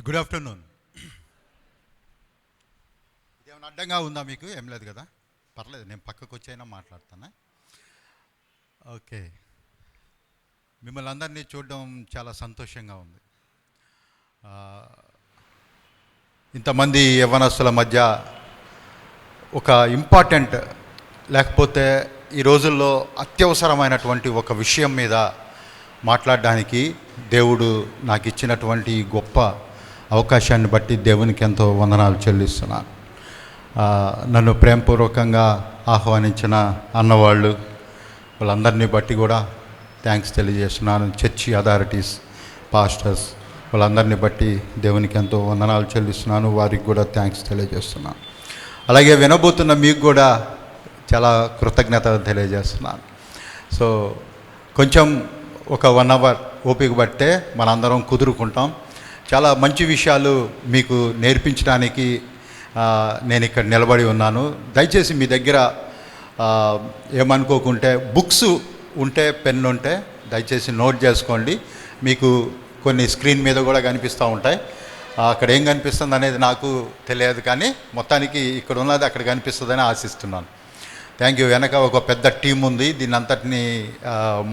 Good afternoon. ఇదేమైనా అడ్డంగా ఉందా మీకు? ఏం లేదు కదా, పర్లేదు, నేను పక్కకు వచ్చైనా మాట్లాడుతాను. ఓకే, మిమ్మల్ని అందరినీ చూడడం చాలా సంతోషంగా ఉంది. ఇంతమంది యవ్వనస్తుల మధ్య ఒక ఇంపార్టెంట్, లేకపోతే ఈ రోజుల్లో అత్యవసరమైనటువంటి ఒక విషయం మీద మాట్లాడడానికి దేవుడు నాకు ఇచ్చినటువంటి గొప్ప అవకాశాన్ని బట్టి దేవునికి ఎంతో వందనాలు చెల్లిస్తున్నాను. నన్ను ప్రేమపూర్వకంగా ఆహ్వానించిన అన్నవాళ్ళు వాళ్ళందరినీ బట్టి కూడా థ్యాంక్స్ తెలియజేస్తున్నాను. చర్చి అథారిటీస్, పాస్టర్స్ వాళ్ళందరినీ బట్టి దేవునికి ఎంతో వందనాలు చెల్లిస్తున్నాను. వారికి కూడా థ్యాంక్స్ తెలియజేస్తున్నాను. అలాగే వినబోతున్న మీకు కూడా చాలా కృతజ్ఞతలు తెలియజేస్తున్నాను. సో కొంచెం ఒక 1 hour ఓపిక పడితే మనందరం కుదురుకుంటాం. చాలా మంచి విషయాలు మీకు నేర్పించడానికి నేను ఇక్కడ నిలబడి ఉన్నాను. దయచేసి మీ దగ్గర ఏమనుకోకుంటే బుక్స్ ఉంటే, పెన్ ఉంటే దయచేసి నోట్ చేసుకోండి. మీకు కొన్ని స్క్రీన్ మీద కూడా కనిపిస్తూ ఉంటాయి. అక్కడ ఏం కనిపిస్తుంది అనేది నాకు తెలియదు, కానీ మొత్తానికి ఇక్కడ ఉన్నది అక్కడ కనిపిస్తుందని ఆశిస్తున్నాను. Thank you. వెనక ఒక పెద్ద టీం ఉంది దీన్ని అంతటిని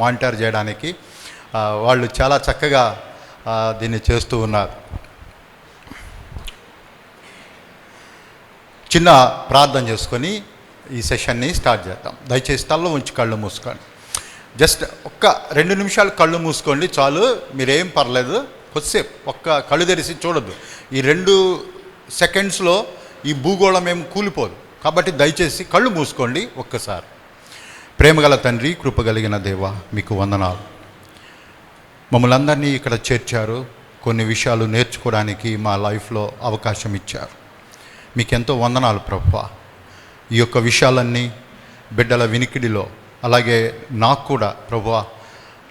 మానిటర్ చేయడానికి. వాళ్ళు చాలా చక్కగా దీన్ని చేస్తూ ఉన్నారు. చిన్న ప్రార్థన చేసుకొని ఈ సెషన్ని స్టార్ట్ చేద్దాం. దయచేసి తలలో ఉంచి కళ్ళు మూసుకోండి. జస్ట్ ఒక్క 2 నిమిషాలు కళ్ళు మూసుకోండి చాలు. మీరేం పర్లేదు, కొద్దిసేపు ఒక్క కళ్ళు తెరిచి చూడొద్దు. ఈ 2 సెకండ్స్లో ఈ భూగోళం ఏం కూలిపోదు, కాబట్టి దయచేసి కళ్ళు మూసుకోండి ఒక్కసారి. ప్రేమగల తండ్రి, కృపగలిగిన దేవ, మీకు వందనాలు. మమ్మల్ని అందరినీ ఇక్కడ చేర్చారు. కొన్ని విషయాలు నేర్చుకోవడానికి మా లైఫ్లో అవకాశం ఇచ్చారు. మీకెంతో వందనాలు ప్రభువా. ఈ యొక్క విషయాలన్నీ బిడ్డల వినికిడిలో, అలాగే నాకు కూడా ప్రభువా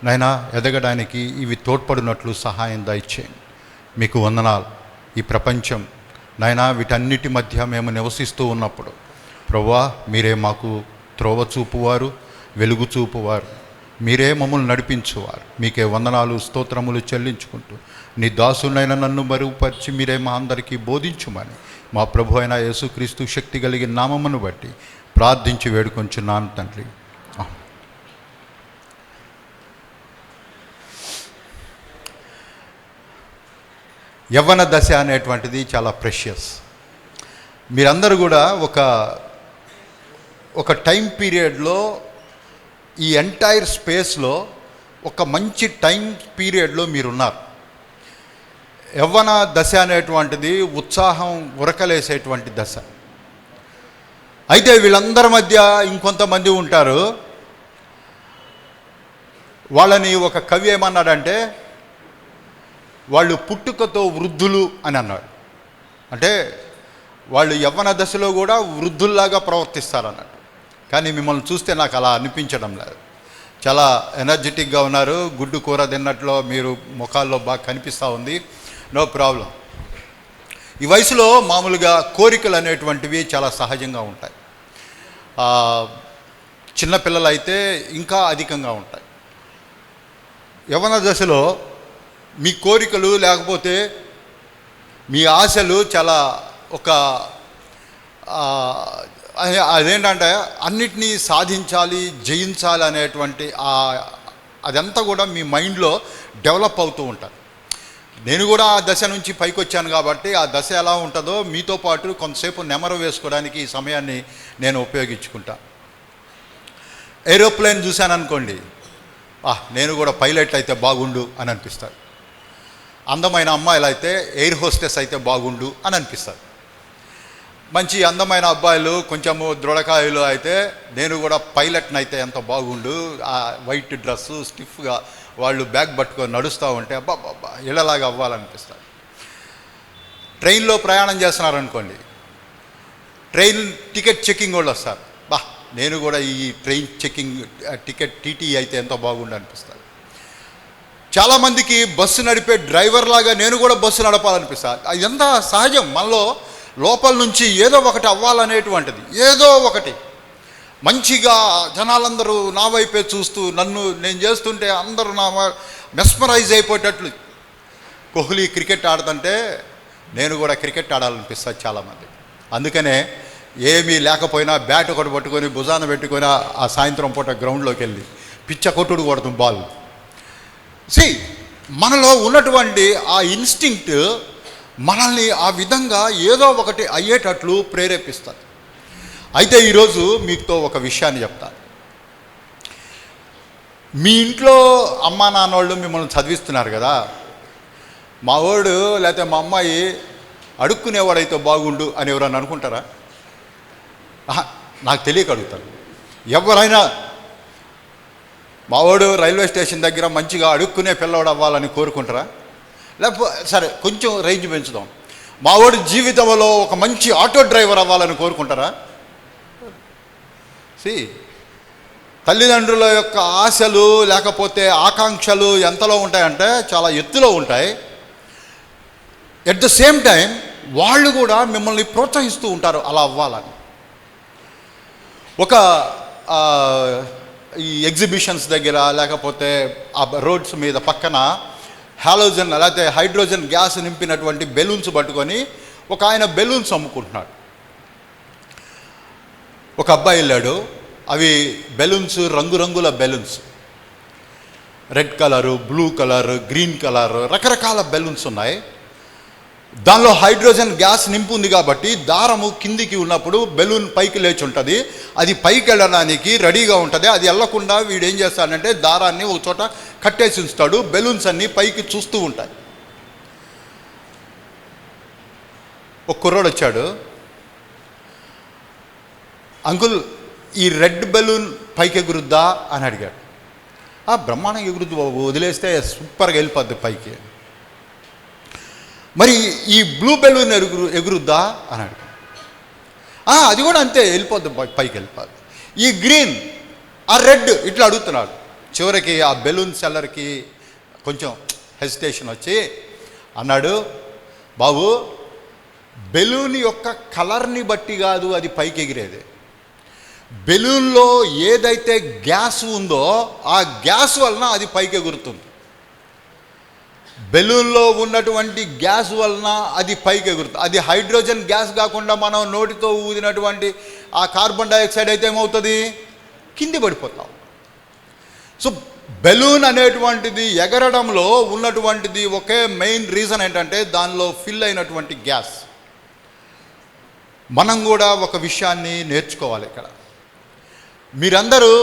నైనా ఎదగడానికి ఇవి తోడ్పడినట్లు సహాయం దయచేయండి. మీకు వందనాలు. ఈ ప్రపంచం నైనా వీటన్నిటి మధ్య మేము నివసిస్తూ ఉన్నప్పుడు ప్రభువా మీరే మాకు త్రోవ చూపువారు, వెలుగు చూపువారు, మీరే మమ్మల్ని నడిపించువారు. మీకే వందనాలు, స్తోత్రములు చెల్లించుకుంటూ నీ దాసునైనా నన్ను మరుగుపరిచి మీరే మా అందరికీ బోధించుమని మా ప్రభు అయిన యేసుక్రీస్తు శక్తి కలిగిన నామమును బట్టి ప్రార్థించి వేడుకొంచున్నాను తండ్రి. యవ్వన దశ అనేటువంటిది చాలా ప్రెషియస్. మీరందరూ కూడా ఒక టైం పీరియడ్లో, ఈ ఎంటైర్ స్పేస్లో ఒక మంచి టైం పీరియడ్లో మీరున్నారు. యవ్వన దశ అనేటువంటిది ఉత్సాహం ఉరకలేసేటువంటి దశ. అయితే వీళ్ళందరి మధ్య ఇంకొంతమంది ఉంటారు. వాళ్ళని ఒక కవి ఏమన్నాడంటే, వాళ్ళు పుట్టుకతో వృద్ధులు అని అన్నాడు. అంటే వాళ్ళు యవ్వన దశలో కూడా వృద్ధుల్లాగా ప్రవర్తిస్తారన్నట్టు. కానీ మిమ్మల్ని చూస్తే నాకు అలా అనిపించడం లేదు. చాలా ఎనర్జెటిక్గా ఉన్నారు. గుడ్డు కూర తిన్నట్లో మీరు ముఖాల్లో బాగా కనిపిస్తూ ఉంది. No problem. ఈ వయసులో మామూలుగా కోరికలు అనేటువంటివి చాలా సహజంగా ఉంటాయి. చిన్నపిల్లలు అయితే ఇంకా అధికంగా ఉంటాయి. యవ్వన దశలో మీ కోరికలు, లేకపోతే మీ ఆశలు చాలా అదేంటంటే అన్నిటినీ సాధించాలి, జయించాలి అనేటువంటి అదంతా కూడా మీ మైండ్లో డెవలప్ అవుతూ ఉంటుంది. నేను కూడా ఆ దశ నుంచి పైకి వచ్చాను కాబట్టి ఆ దశ ఎలా ఉంటుందో మీతో పాటు కొంతసేపు నెమరు వేసుకోవడానికి ఈ సమయాన్ని నేను ఉపయోగించుకుంటాను. ఏరోప్లేన్ చూశాను అనుకోండి, నేను కూడా పైలట్ అయితే బాగుండు అని అనిపిస్తుంది. అందమైన అమ్మాయిలు అయితే ఎయిర్ హోస్టెస్ అయితే బాగుండు అని అనిపిస్తుంది. మంచి అందమైన అబ్బాయిలు కొంచెము దృఢకాయలు అయితే నేను కూడా పైలట్ని అయితే ఎంత బాగుండు, ఆ వైట్ డ్రెస్సు స్టిఫ్గా వాళ్ళు బ్యాగ్ పట్టుకొని నడుస్తూ ఉంటే అబ్బాబ్బా ఇళ్ళలాగా అవ్వాలనిపిస్తుంది. ట్రైన్లో ప్రయాణం చేస్తున్నారనుకోండి, ట్రైన్ టికెట్ చెక్కింగ్ వాళ్ళు వస్తారు. నేను కూడా ఈ ట్రైన్ చెక్కింగ్ టికెట్ టీటీ అయితే ఎంత బాగుండు అనిపిస్తుంది. చాలామందికి బస్సు నడిపే డ్రైవర్ లాగా నేను కూడా బస్సు నడపాలనిపిస్తుంది. అది ఎంత సహజం. మనలో లోపల నుంచి ఏదో ఒకటి అవ్వాలనేటువంటిది, ఏదో ఒకటి మంచిగా జనాలందరూ నా వైపే చూస్తూ నేను చేస్తుంటే అందరూ మెస్మరైజ్ అయిపోయేటట్లు కోహ్లీ క్రికెట్ ఆడుతుంటే నేను కూడా క్రికెట్ ఆడాలనిపిస్తుంది చాలామంది. అందుకనే ఏమీ లేకపోయినా బ్యాట్ ఒకటి పట్టుకొని భుజాన పెట్టుకొని ఆ సాయంత్రం పూట గ్రౌండ్లోకి వెళ్ళి పిచ్చ కొట్టుడు కొడుతుంది బాల్. మనలో ఉన్నటువంటి ఆ ఇన్స్టింక్ట్ మనల్ని ఆ విధంగా ఏదో ఒకటి అయ్యేటట్లు ప్రేరేపిస్తుంది. అయితే ఈరోజు మీతో ఒక విషయాన్ని చెప్తాను. మీ ఇంట్లో అమ్మా నాన్నోళ్ళు మిమ్మల్ని చదివిస్తున్నారు కదా, మా వాడు లేకపోతే మా అమ్మాయి అడుక్కునేవాడైతే బాగుండు అని ఎవరన్నా అనుకుంటారా? నాకు తెలియక అడుగుతాను. ఎవరైనా మావాడు రైల్వే స్టేషన్ దగ్గర మంచిగా అడుక్కునే పిల్లవాడు అవ్వాలని కోరుకుంటారా? లేకపోతే సరే కొంచెం రేంజ్ పెంచుదాం, మావాడు జీవితంలో ఒక మంచి ఆటో డ్రైవర్ అవ్వాలని కోరుకుంటారా? తల్లిదండ్రుల యొక్క ఆశలు లేకపోతే ఆకాంక్షలు ఎంతలో ఉంటాయంటే చాలా ఎత్తులో ఉంటాయి. ఎట్ ద సేమ్ టైం వాళ్ళు కూడా మిమ్మల్ని ప్రోత్సహిస్తూ ఉంటారు అలా అవ్వాలని. ఒక ఈ ఎగ్జిబిషన్స్ దగ్గర లేకపోతే ఆ రోడ్స్ మీద పక్కన హాలోజన్ లేకపోతే హైడ్రోజన్ గ్యాస్ నింపినటువంటి బెలూన్స్ పట్టుకొని ఒక ఆయన బెలూన్స్ అమ్ముకుంటున్నాడు. ఒక అబ్బాయి వెళ్ళాడు. అవి బెలూన్స్ రంగురంగుల balloons, red colour, blue colour, green colour, రకరకాల బెలూన్స్ ఉన్నాయి. దానిలో హైడ్రోజన్ గ్యాస్ నింపు ఉంది కాబట్టి దారము కిందికి ఉన్నప్పుడు బెలూన్ పైకి లేచి ఉంటుంది. అది పైకి వెళ్ళడానికి రెడీగా ఉంటుంది. అది వెళ్ళకుండా వీడు ఏం చేస్తాడంటే దారాన్ని ఒక చోట కట్టేసి ఉంచుతాడు. బెలూన్స్ అన్నీ పైకి చూస్తూ ఉంటాయి. ఒక కుర్రోడు వచ్చాడు. అంకుల్, ఈ రెడ్ బెలూన్ పైకి ఎగురుద్దా అని అడిగాడు. బ్రహ్మాండంగా ఎగురుద్దు బాబు, వదిలేస్తే సూపర్గా వెళ్ళిపోద్ది పైకి. మరి ఈ బ్లూ బెలూన్ ఎగురుద్దా అని అడిగాడు. అది కూడా అంతే, వెళ్ళిపోద్ది పైకి వెళ్ళిపోద్ది. ఈ గ్రీన్, ఆ రెడ్ ఇట్లా అడుగుతున్నాడు. చివరికి ఆ బెలూన్ సెల్లర్కి కొంచెం హెసిటేషన్ వచ్చి అన్నాడు, బాబు బెలూన్ యొక్క కలర్ని బట్టి కాదు అది పైకి ఎగిరేది. బెలూన్లో ఏదైతే గ్యాస్ ఉందో ఆ గ్యాస్ వలన అది పైకి ఎగురుతుంది. బెలూన్లో ఉన్నటువంటి గ్యాస్ వలన అది పైకి ఎగురుతుంది. అది హైడ్రోజన్ గ్యాస్ కాకుండా మనం నోటితో ఊదినటువంటి ఆ కార్బన్ డైఆక్సైడ్ అయితే ఏమవుతుంది? కింది పడిపోతాం. సో బెలూన్ అనేటువంటిది ఎగరడంలో ఉన్నటువంటిది ఒకే మెయిన్ రీజన్ ఏంటంటే దానిలో ఫిల్ అయినటువంటి గ్యాస్. మనం కూడా ఒక విషయాన్ని నేర్చుకోవాలి ఇక్కడ. మీరందరూ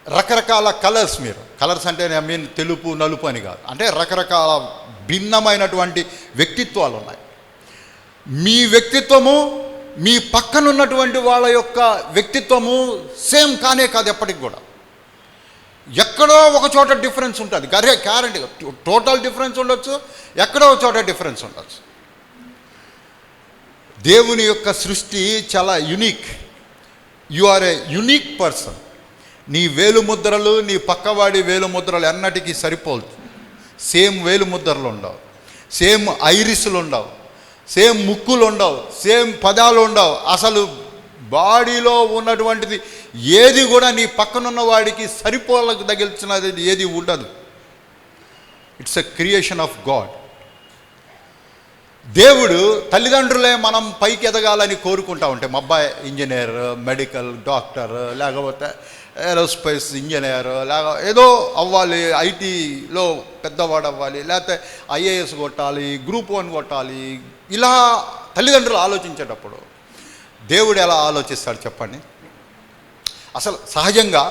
రకరకాల కలర్స్, మీరు కలర్స్ అంటే ఐ మీన్ తెలుపు నలుపు అని కాదు, అంటే రకరకాల భిన్నమైనటువంటి వ్యక్తిత్వాలు ఉన్నాయి. మీ వ్యక్తిత్వము మీ పక్కనున్నటువంటి వాళ్ళ యొక్క వ్యక్తిత్వము సేమ్ కానే కాదు ఎప్పటికి కూడా. ఎక్కడో ఒక చోట డిఫరెన్స్ ఉంటుంది. గ్యారెంటీ టోటల్ డిఫరెన్స్ ఉండొచ్చు, ఎక్కడో ఒక చోట డిఫరెన్స్ ఉండొచ్చు. దేవుని యొక్క సృష్టి చాలా unique. You are a unique person. నీ వేలుముద్రలు నీ పక్కవాడి వేలుముద్రలు ఎన్నటికీ సరిపోదు. సేమ్ వేలుముద్రలు ఉండవు, సేమ్ ఐరిస్లు ఉండవు, సేమ్ ముక్కులు ఉండవు, సేమ్ పదాలు ఉండవు. అసలు బాడీలో ఉన్నటువంటిది ఏది కూడా నీ పక్కనున్న వాడికి సరిపోలకు తగిలిచినది ఏది ఉండదు. It's a creation of God. దేవుడు తల్లిదండ్రులే మనం పైకి ఎదగాలని కోరుకుంటా ఉంటే, మా అబ్బాయి ఇంజనీర్, మెడికల్, డాక్టర్, లేకపోతే ఏరోస్పేస్ ఇంజనీర్, లేక ఏదో అవ్వాలి, ఐటీలో పెద్దవాడు అవ్వాలి, లేకపోతే ఐఏఎస్ కొట్టాలి, గ్రూప్ 1 కొట్టాలి, ఇలా తల్లిదండ్రులు ఆలోచించేటప్పుడు దేవుడు ఎలా ఆలోచిస్తాడు చెప్పండి? అసలు సహజంగా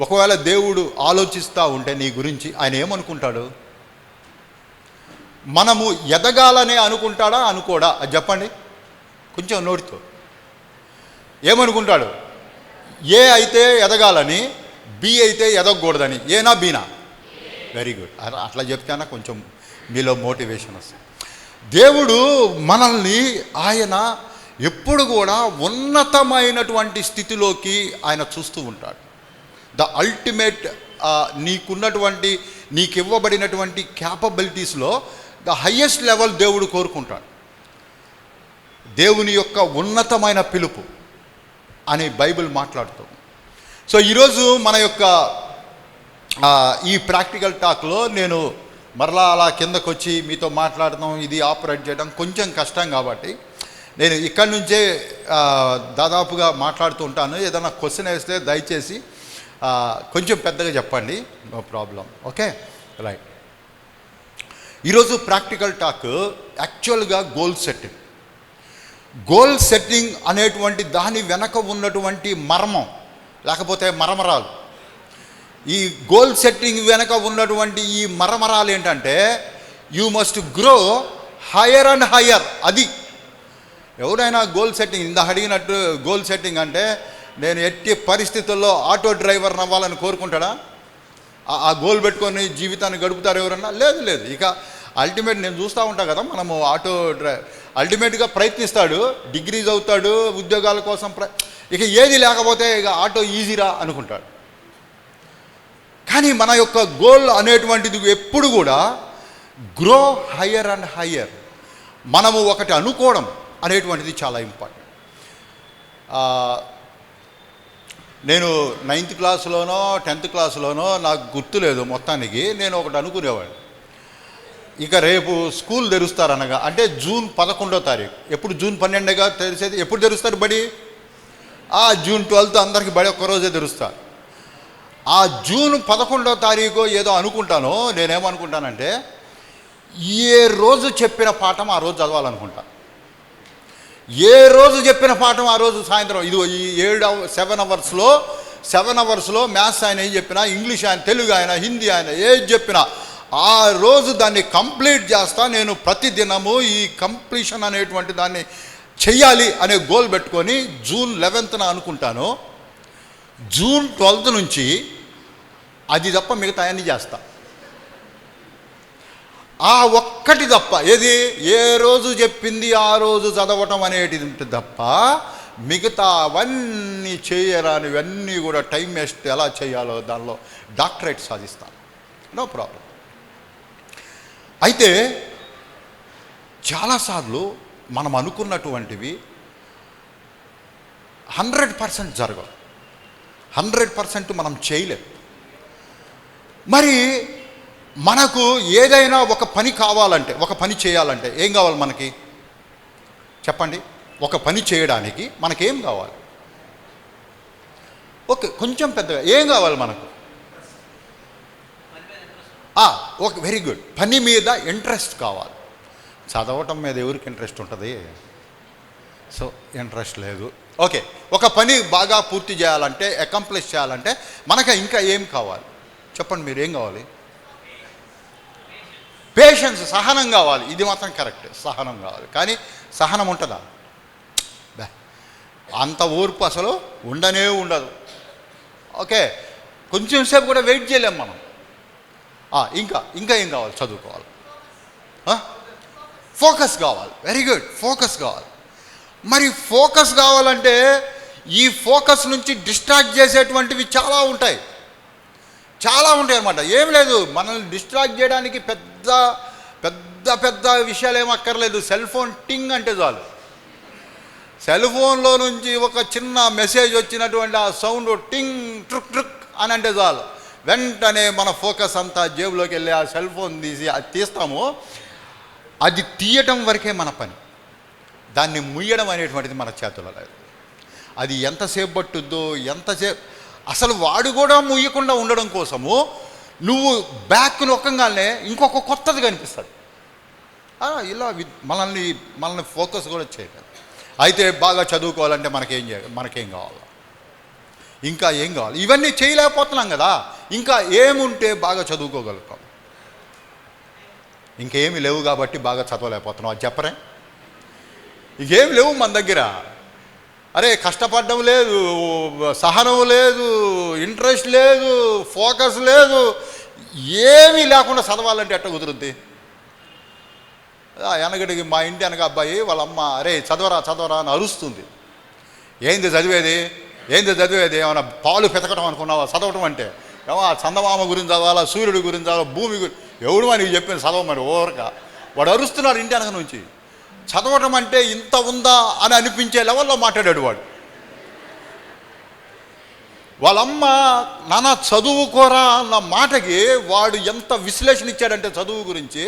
ఒకవేళ దేవుడు ఆలోచిస్తూ ఉంటే నీ గురించి ఆయన ఏమనుకుంటాడు? మనము ఎదగాలనే అనుకుంటాడా అనుకోడా? అది చెప్పండి కొంచెం నోటితో. ఏమనుకుంటాడు? ఏ అయితే ఎదగాలని, బి అయితే ఎదగకూడదని. ఏనా బీనా? Very good. అట్లా చెప్తేనా కొంచెం మీలో మోటివేషన్ వస్తుంది. దేవుడు మనల్ని ఆయన ఎప్పుడు కూడా ఉన్నతమైనటువంటి స్థితిలోకి ఆయన చూస్తూ ఉంటాడు. ద అల్టిమేట్ నీకున్నటువంటి నీకు ఇవ్వబడినటువంటి క్యాపబిలిటీస్లో ద హయ్యెస్ట్ లెవెల్ దేవుడు కోరుకుంటాడు. దేవుని యొక్క ఉన్నతమైన పిలుపు అని బైబిల్ మాట్లాడుతుంది. సో ఈరోజు మన యొక్క ఈ ప్రాక్టికల్ టాక్లో నేను మరలా అలా కిందకు వచ్చి మీతో మాట్లాడడం, ఇది ఆపరేట్ చేయడం కొంచెం కష్టం. కాబట్టి నేను ఇక్కడి నుంచే దాదాపుగా మాట్లాడుతూ ఉంటాను. ఏదైనా క్వశ్చన్ వేస్తే దయచేసి కొంచెం పెద్దగా చెప్పండి, నో ప్రాబ్లం. Okay, right. ఈరోజు ప్రాక్టికల్ టాక్ యాక్చువల్గా గోల్ సెట్టింగ్. గోల్ సెట్టింగ్ అనేటువంటి దాని వెనక ఉన్నటువంటి మర్మం, లేకపోతే మరమరాలు, ఈ గోల్ సెట్టింగ్ వెనక ఉన్నటువంటి ఈ మరమరాలు ఏంటంటే you must grow higher and higher. అది ఎవరైనా గోల్ సెట్టింగ్, ఇందాక అడిగినట్టు గోల్ సెట్టింగ్ అంటే నేను ఎట్టి పరిస్థితుల్లో ఆటో డ్రైవర్ని అవ్వాలని కోరుకుంటాడా? ఆ గోల్ పెట్టుకొని జీవితాన్ని గడుపుతారు ఎవరన్నా? లేదు లేదు. ఇక అల్టిమేట్ నేను చూస్తూ ఉంటాను కదా, మనము ఆటో అల్టిమేట్గా ప్రయత్నిస్తాడు, డిగ్రీ చదువుతాడు, ఉద్యోగాల కోసం ఇక ఏది లేకపోతే ఇక ఆటో ఈజీరా అనుకుంటాడు. కానీ మన యొక్క గోల్ అనేటువంటిది ఎప్పుడు కూడా గ్రో హయ్యర్ అండ్ హయ్యర్. మనము ఒకటి అనుకోవడం అనేటువంటిది చాలా ఇంపార్టెంట్. నేను 9th క్లాసులోనో 10th క్లాసులోనో నాకు గుర్తులేదు, మొత్తానికి నేను ఒకటి అనుకునేవాడిని. ఇక రేపు స్కూల్ తెరుస్తారనగా, అంటే జూన్ 11వ తారీఖు. ఎప్పుడు జూన్ 12గా తెరిచేది? ఎప్పుడు తెరుస్తారు బడి? జూన్ 12th అందరికి బడి ఒక్కరోజే తెరుస్తారు. ఆ జూన్ 11వ తారీఖు ఏదో అనుకుంటాను. నేనేమనుకుంటానంటే ఏ రోజు చెప్పిన పాఠం ఆ రోజు చదవాలనుకుంటా. ఏ రోజు చెప్పిన పాఠం ఆ రోజు సాయంత్రం, ఇది ఈ 7 అవర్స్లో మ్యాథ్స్ ఆయన ఏం చెప్పినా, ఇంగ్లీష్ ఆయన, తెలుగు ఆయన, హిందీ ఆయన ఏది చెప్పినా ఆ రోజు దాన్ని కంప్లీట్ చేస్తా. నేను ప్రతిదినము ఈ కంప్లీషన్ అనేటువంటి దాన్ని చెయ్యాలి అనే గోల్ పెట్టుకొని జూన్ 11న అనుకుంటాను. జూన్ 12 నుంచి అది తప్ప మిగతా అన్నీ చేస్తా. ఆ ఒక్కటి తప్ప, ఏది ఏ రోజు చెప్పింది ఆ రోజు చదవటం అనేటిది తప్ప మిగతా అవన్నీ చేయరానివన్నీ కూడా టైం వేస్ట్ ఎలా చేయాలో దానిలో డాక్టరేట్ సాధిస్తాను, నో ప్రాబ్లం. అయితే చాలాసార్లు మనం అనుకున్నటువంటివి 100% జరగవు, 100% మనం చేయలేం. మరి మనకు ఏదైనా ఒక పని కావాలంటే, ఒక పని చేయాలంటే ఏం కావాలి మనకి? చెప్పండి. ఒక పని చేయడానికి మనకేం కావాలి? ఓకే, కొంచెం పెద్దగా ఏం కావాలి మనకు? Okay, very good. పని మీద ఇంట్రెస్ట్ కావాలి. చదవటం మీద ఎవరికి ఇంట్రెస్ట్ ఉంటుంది? సో ఇంట్రెస్ట్ లేదు. ఓకే, ఒక పని బాగా పూర్తి చేయాలంటే, అకంప్లిష్ చేయాలంటే మనకు ఇంకా ఏం కావాలి? చెప్పండి, మీరు ఏం కావాలి? పేషెన్స్, సహనం కావాలి. ఇది మాత్రం కరెక్ట్, సహనం కావాలి. కానీ సహనం ఉంటుందా? అంత ఓర్పు అసలు ఉండనే ఉండదు. ఓకే, కొంచెం సేపు కూడా వెయిట్ చేయలేం మనం. ఇంకా ఏం కావాలి? చదువుకోవాలి, ఫోకస్ కావాలి. వెరీ గుడ్, ఫోకస్ కావాలి. మరి ఫోకస్ కావాలంటే ఈ ఫోకస్ నుంచి డిస్ట్రాక్ట్ చేసేటువంటివి చాలా ఉంటాయి అన్నమాట. ఏం లేదు, మనల్ని డిస్ట్రాక్ట్ చేయడానికి పెద్ద పెద్ద పెద్ద విషయాలు ఏం అక్కర్లేదు. సెల్ ఫోన్ టింగ్ అంటే చాలు. సెల్ ఫోన్లో నుంచి ఒక చిన్న మెసేజ్ వచ్చినటువంటి ఆ సౌండ్ టింగ్ ట్రుక్ ట్రుక్ అని అంటే చాలు, వెంటనే మన ఫోకస్ అంతా జేబులోకి వెళ్ళి ఆ సెల్ ఫోన్ తీసి అది తీస్తాము. అది తీయటం వరకే మన పని, దాన్ని ముయ్యడం అనేటువంటిది మన చేతుల్లో లేదు. అది ఎంతసేపు పట్టుద్దో, ఎంతసేపు అసలు వాడు కూడా ముయ్యకుండా ఉండడం కోసము నువ్వు బ్యాక్ నొక్కగానే ఇంకొక కొత్తది కనిపిస్తుంది. ఇలా మనల్ని ఫోకస్ కూడా చేయలేదు. అయితే బాగా చదువుకోవాలంటే మనకేం కావాలి? ఇంకా ఏం కావాలి? ఇవన్నీ చేయలేకపోతున్నాం కదా. ఇంకా ఏముంటే బాగా చదువుకోగలుగుతాం? ఇంకేమి లేవు కాబట్టి బాగా చదవలేకపోతున్నాం. అది చెప్పరే? ఇంకేం లేవు మన దగ్గర. అరే, కష్టపడడం లేదు, సహనం లేదు, ఇంట్రెస్ట్ లేదు, ఫోకస్ లేదు, ఏమీ లేకుండా చదవాలంటే ఎట్ట కుదురుద్ది? వెనకడికి మా ఇంటి వెనక అబ్బాయి వాళ్ళ అమ్మ, అరే చదవరా అని అరుస్తుంది. ఏంది చదివేది? ఏమైనా పాలు పెతకడం అనుకున్నావా చదవటం అంటే? ఏమో ఆ చందమామ గురించి చదవాలా, సూర్యుడి గురించి చదవాలా, భూమి గురించి, ఎవడు నీకు చెప్పిన చదవమని ఓరక వాడు అరుస్తున్నాడు ఇంటి వెనక నుంచి. చదవటం అంటే ఇంత ఉందా అని అనిపించే లెవెల్లో మాట్లాడాడు వాడు. వాళ్ళమ్మ నాన్న చదువుకోరా అన్న మాటకి వాడు ఎంత విశ్లేషణ ఇచ్చాడంటే చదువు గురించి.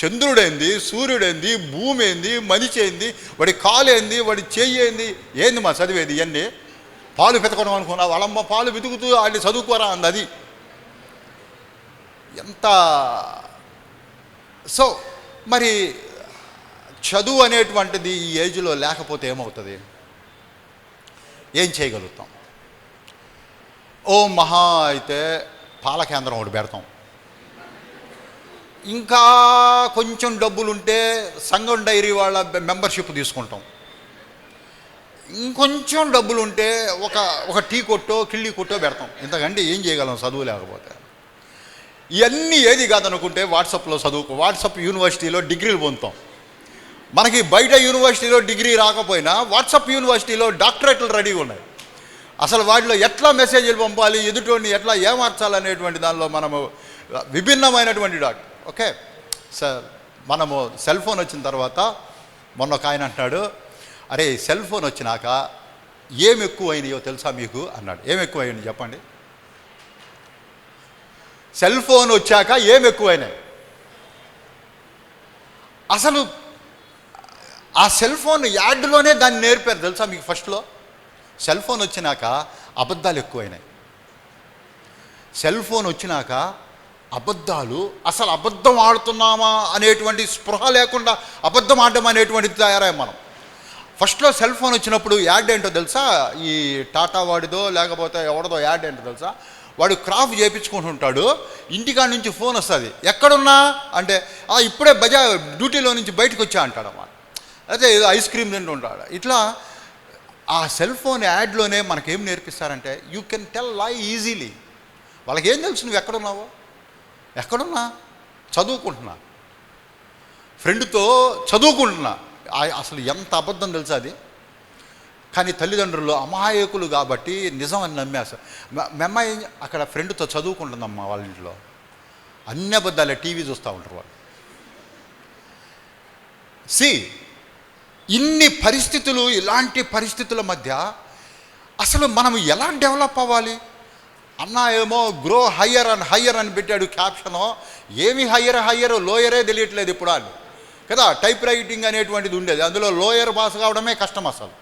చంద్రుడేంది, సూర్యుడేంది, భూమి ఏంది, మనిషి ఏంది, వాడి కాలు ఏంది, వాడి చెయ్యి ఏంది, ఏంది మా చదివేది ఇవన్నీ. పాలు పెతకడం అనుకున్నా, వాళ్ళమ్మ పాలు వెతుకుతూ వాళ్ళు చదువుకోరా అంది. అది ఎంత. సో మరి చదువు అనేటువంటిది ఈ ఏజ్లో లేకపోతే ఏమవుతుంది? ఏం చేయగలుగుతాం? ఓ మహా అయితే పాల కేంద్రం ఒకటి పెడతాం. ఇంకా కొంచెం డబ్బులుంటే సంఘం డైరీ వాళ్ళ మెంబర్షిప్ తీసుకుంటాం. ఇంకొంచెం డబ్బులుంటే ఒక టీ కొట్టో కిళ్ళి కొట్టో పెడతాం. ఇంతకంటే ఏం చేయగలం చదువు లేకపోతే? ఇవన్నీ ఏది కాదనుకుంటే వాట్సాప్లో వాట్సాప్ యూనివర్సిటీలో డిగ్రీలు పొందుతాం. మనకి బయట యూనివర్సిటీలో డిగ్రీ రాకపోయినా వాట్సాప్ యూనివర్సిటీలో డాక్టరేట్లు రెడీగా ఉన్నాయి. అసలు వాటిలో ఎట్లా మెసేజ్లు పంపాలి, ఎదుటోడిని ఎట్లా ఏమార్చాలనేటువంటి దానిలో మనము విభిన్నమైనటువంటి ఓకే సార్. మనము సెల్ ఫోన్ వచ్చిన తర్వాత మొన్న ఒక ఆయన అంటున్నాడు, అరే సెల్ ఫోన్ వచ్చినాక ఏం ఎక్కువైనాయో తెలుసా మీకు అన్నాడు. ఏం ఎక్కువైనాయి చెప్పండి? సెల్ ఫోన్ వచ్చాక ఏం ఎక్కువైనాయి? అసలు ఆ సెల్ ఫోన్ యాడ్లోనే దాన్ని నేర్పారు తెలుసా మీకు. ఫస్ట్లో సెల్ ఫోన్ వచ్చినాక అబద్ధాలు ఎక్కువైనాయి. సెల్ ఫోన్ వచ్చినాక అబద్ధాలు, అసలు అబద్ధం ఆడుతున్నామా అనేటువంటి స్పృహ లేకుండా అబద్ధం ఆడడం అనేటువంటిది తయారయ్యాం మనం. ఫస్ట్లో సెల్ ఫోన్ వచ్చినప్పుడు యాడ్ ఏంటో తెలుసా? ఈ టాటా వాడిదో లేకపోతే ఎవడదో యాడ్ ఏంటో తెలుసా? వాడు క్రాఫ్ చేయించుకుంటుంటాడు, ఇంటికాడ నుంచి ఫోన్ వస్తుంది, ఎక్కడున్నా అంటే ఇప్పుడే డ్యూటీలో నుంచి బయటకు వచ్చా అంటాడు అన్నమాట. అయితే ఏదో ఐస్ క్రీమ్ తింటుంటాడు. ఇట్లా ఆ సెల్ ఫోన్ యాడ్లోనే మనకేం నేర్పిస్తారంటే యూ కెన్ టెల్ లై ఈజీలీ. వాళ్ళకి ఏం తెలుసు నువ్వు ఎక్కడున్నావో? ఎక్కడున్నా? చదువుకుంటున్నా, ఫ్రెండ్తో చదువుకుంటున్నా. అసలు ఎంత అబద్ధం తెలుసా అది. కానీ తల్లిదండ్రులు అమాయకులు కాబట్టి నిజం అని నమ్మేస్తారు. అమ్మాయి అక్కడ ఫ్రెండ్తో చదువుకుంటుందమ్మా వాళ్ళ ఇంట్లో, అన్ని అబద్ధాలే, టీవీ చూస్తూ ఉంటారు వాళ్ళు. ఇన్ని పరిస్థితులు, ఇలాంటి పరిస్థితుల మధ్య అసలు మనం ఎలా డెవలప్ అవ్వాలి? అన్న ఏమో గ్రో హయ్యర్ అని పెట్టాడు క్యాప్షను. ఏమి హయ్యర్ లోయరే తెలియట్లేదు ఇప్పుడు అని కదా. టైప్ రైటింగ్ అనేటువంటిది ఉండేది, అందులో లోయర్ పాస్ కావడమే కష్టం అసలు.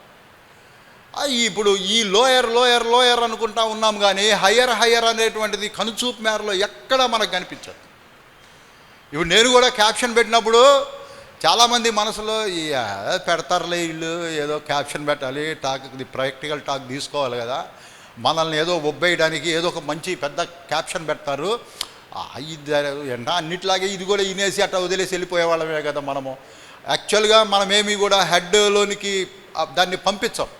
ఇప్పుడు ఈ లోయర్ అనుకుంటా ఉన్నాం, కానీ హయ్యర్ అనేటువంటిది కనుచూపు మేరలో ఎక్కడ మనకు కనిపించదు. ఇప్పుడు నేను కూడా క్యాప్షన్ పెట్టినప్పుడు చాలామంది మనసులో పెడతారులే వీళ్ళు, ఏదో క్యాప్షన్ పెట్టాలి, ప్రాక్టికల్ టాక్ తీసుకోవాలి కదా, మనల్ని ఏదో ఒబ్బేయడానికి ఏదో ఒక మంచి పెద్ద క్యాప్షన్ పెడతారు. అన్నిట్లాగే ఇది కూడా ఇనేసి అట్లా వదిలేసి వెళ్ళిపోయేవాళ్ళమే కదా మనము. యాక్చువల్గా మనమేమి కూడా హెడ్లోనికి దాన్ని పంపించాం.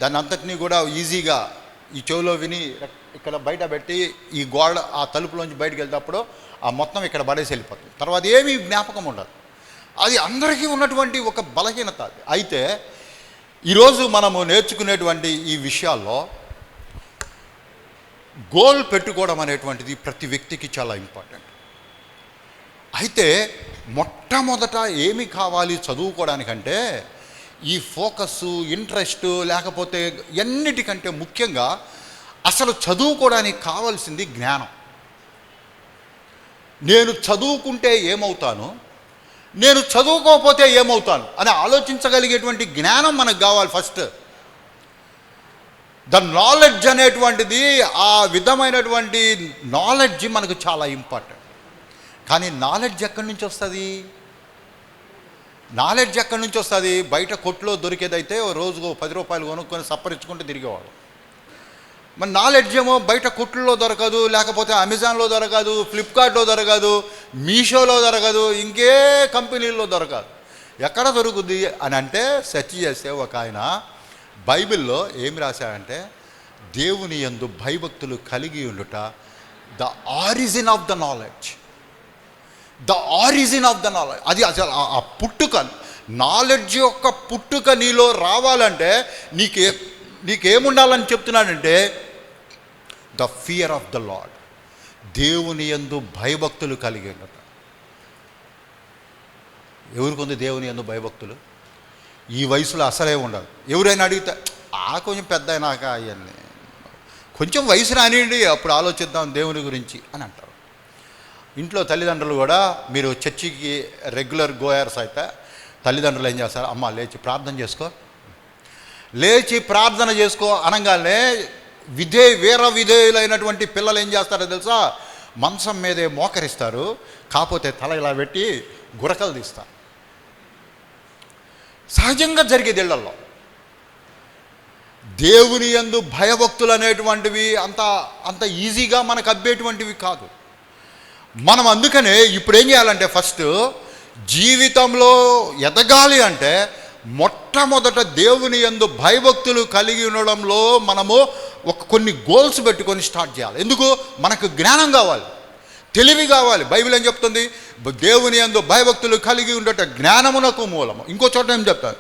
దాన్ని అంతటినీ కూడా ఈజీగా ఈ చెవిలో విని ఇక్కడ బయట పెట్టి ఈ గోడ ఆ తలుపులోంచి బయటకు వెళ్తేప్పుడు ఆ మొత్తం ఇక్కడ పడేసి వెళ్ళిపోతుంది. తర్వాత ఏమీ జ్ఞాపకం ఉండదు. అది అందరికీ ఉన్నటువంటి ఒక బలహీనత. అయితే ఈరోజు మనము నేర్చుకునేటువంటి ఈ విషయాల్లో గోల్ పెట్టుకోవడం అనేటువంటిది ప్రతి వ్యక్తికి చాలా ఇంపార్టెంట్. అయితే మొట్టమొదట ఏమి కావాలి చదువుకోవడానికంటే ఈ ఫోకస్సు, ఇంట్రెస్ట్, లేకపోతే ఎన్నిటికంటే ముఖ్యంగా అసలు చదువుకోవడానికి కావాల్సింది జ్ఞానం. నేను చదువుకుంటే ఏమవుతాను, నేను చదువుకోకపోతే ఏమవుతాను అని ఆలోచించగలిగేటువంటి జ్ఞానం మనకు కావాలి ఫస్ట్. ద నాలెడ్జ్ అనేటువంటిది, ఆ విధమైనటువంటి నాలెడ్జ్ మనకు చాలా ఇంపార్టెంట్. కానీ నాలెడ్జ్ ఎక్కడి నుంచి వస్తుంది? బయట కొట్లో దొరికేదైతే రోజుకో 10 రూపాయలు కొనుక్కొని సప్పరించుకుంటూ తిరిగేవాడు. మరి నాలెడ్జ్ ఏమో బయట కొట్లలో దొరకదు, లేకపోతే అమెజాన్లో దొరకదు, ఫ్లిప్కార్ట్లో దొరకదు, మీషోలో దొరకదు, ఇంకే కంపెనీల్లో దొరకదు. ఎక్కడ దొరుకుద్ది అని అంటే సెర్చ్ చేస్తే ఒక ఆయన బైబిల్లో ఏమి రాశాడంటే దేవుని యందు భయభక్తులు కలిగి ఉండుట the origin of the knowledge. అది అసలు ఆ పుట్టుక, నాలెడ్జ్ యొక్క పుట్టుక నీలో రావాలంటే నీకేముండాలని చెప్తున్నాడంటే the fear of the lord. దేవుని యందు భయభక్తులు కలిగి ఉండట. ఎవరికి ఉంది దేవుని యందు భయభక్తులు? ఈ వయసులో అసలే ఉండదు. ఎవరైనా అడిగితే కొంచెం పెద్ద అయినాక అవన్నీ కొంచెం వయసు రానియండి, అప్పుడు ఆలోచిద్దాం దేవుని గురించి అని అంటారు. ఇంట్లో తల్లిదండ్రులు కూడా, మీరు చర్చికి రెగ్యులర్ గోయర్స్ అయితే తల్లిదండ్రులు ఏం చేస్తారు, అమ్మ లేచి ప్రార్థన చేసుకో, లేచి ప్రార్థన చేసుకో అనగానే వీర విధేయులైనటువంటి పిల్లలు ఏం చేస్తారో తెలుసా, మంచం మీదే మోకరిస్తారు, కాకపోతే తల ఇలా పెట్టి గురకలు తీస్తారు. సహజంగా జరిగేది ఇళ్లలో. దేవుని యందు భయభక్తులు అనేటువంటివి అంత ఈజీగా మనకు అబ్బేటువంటివి కాదు. మనం అందుకనే ఇప్పుడు ఏం చేయాలంటే, ఫస్ట్ జీవితంలో ఎదగాలి అంటే మొట్టమొదట దేవుని యందు భయభక్తులు కలిగి ఉండడంలో మనము కొన్ని గోల్స్ పెట్టుకొని స్టార్ట్ చేయాలి. ఎందుకు? మనకు జ్ఞానం కావాలి, తెలివి కావాలి. బైబిల్ ఏం చెప్తుంది? దేవుని యందు భయభక్తులు కలిగి ఉండట జ్ఞానమునకు మూలము. ఇంకో చోట ఏం చెప్తారు?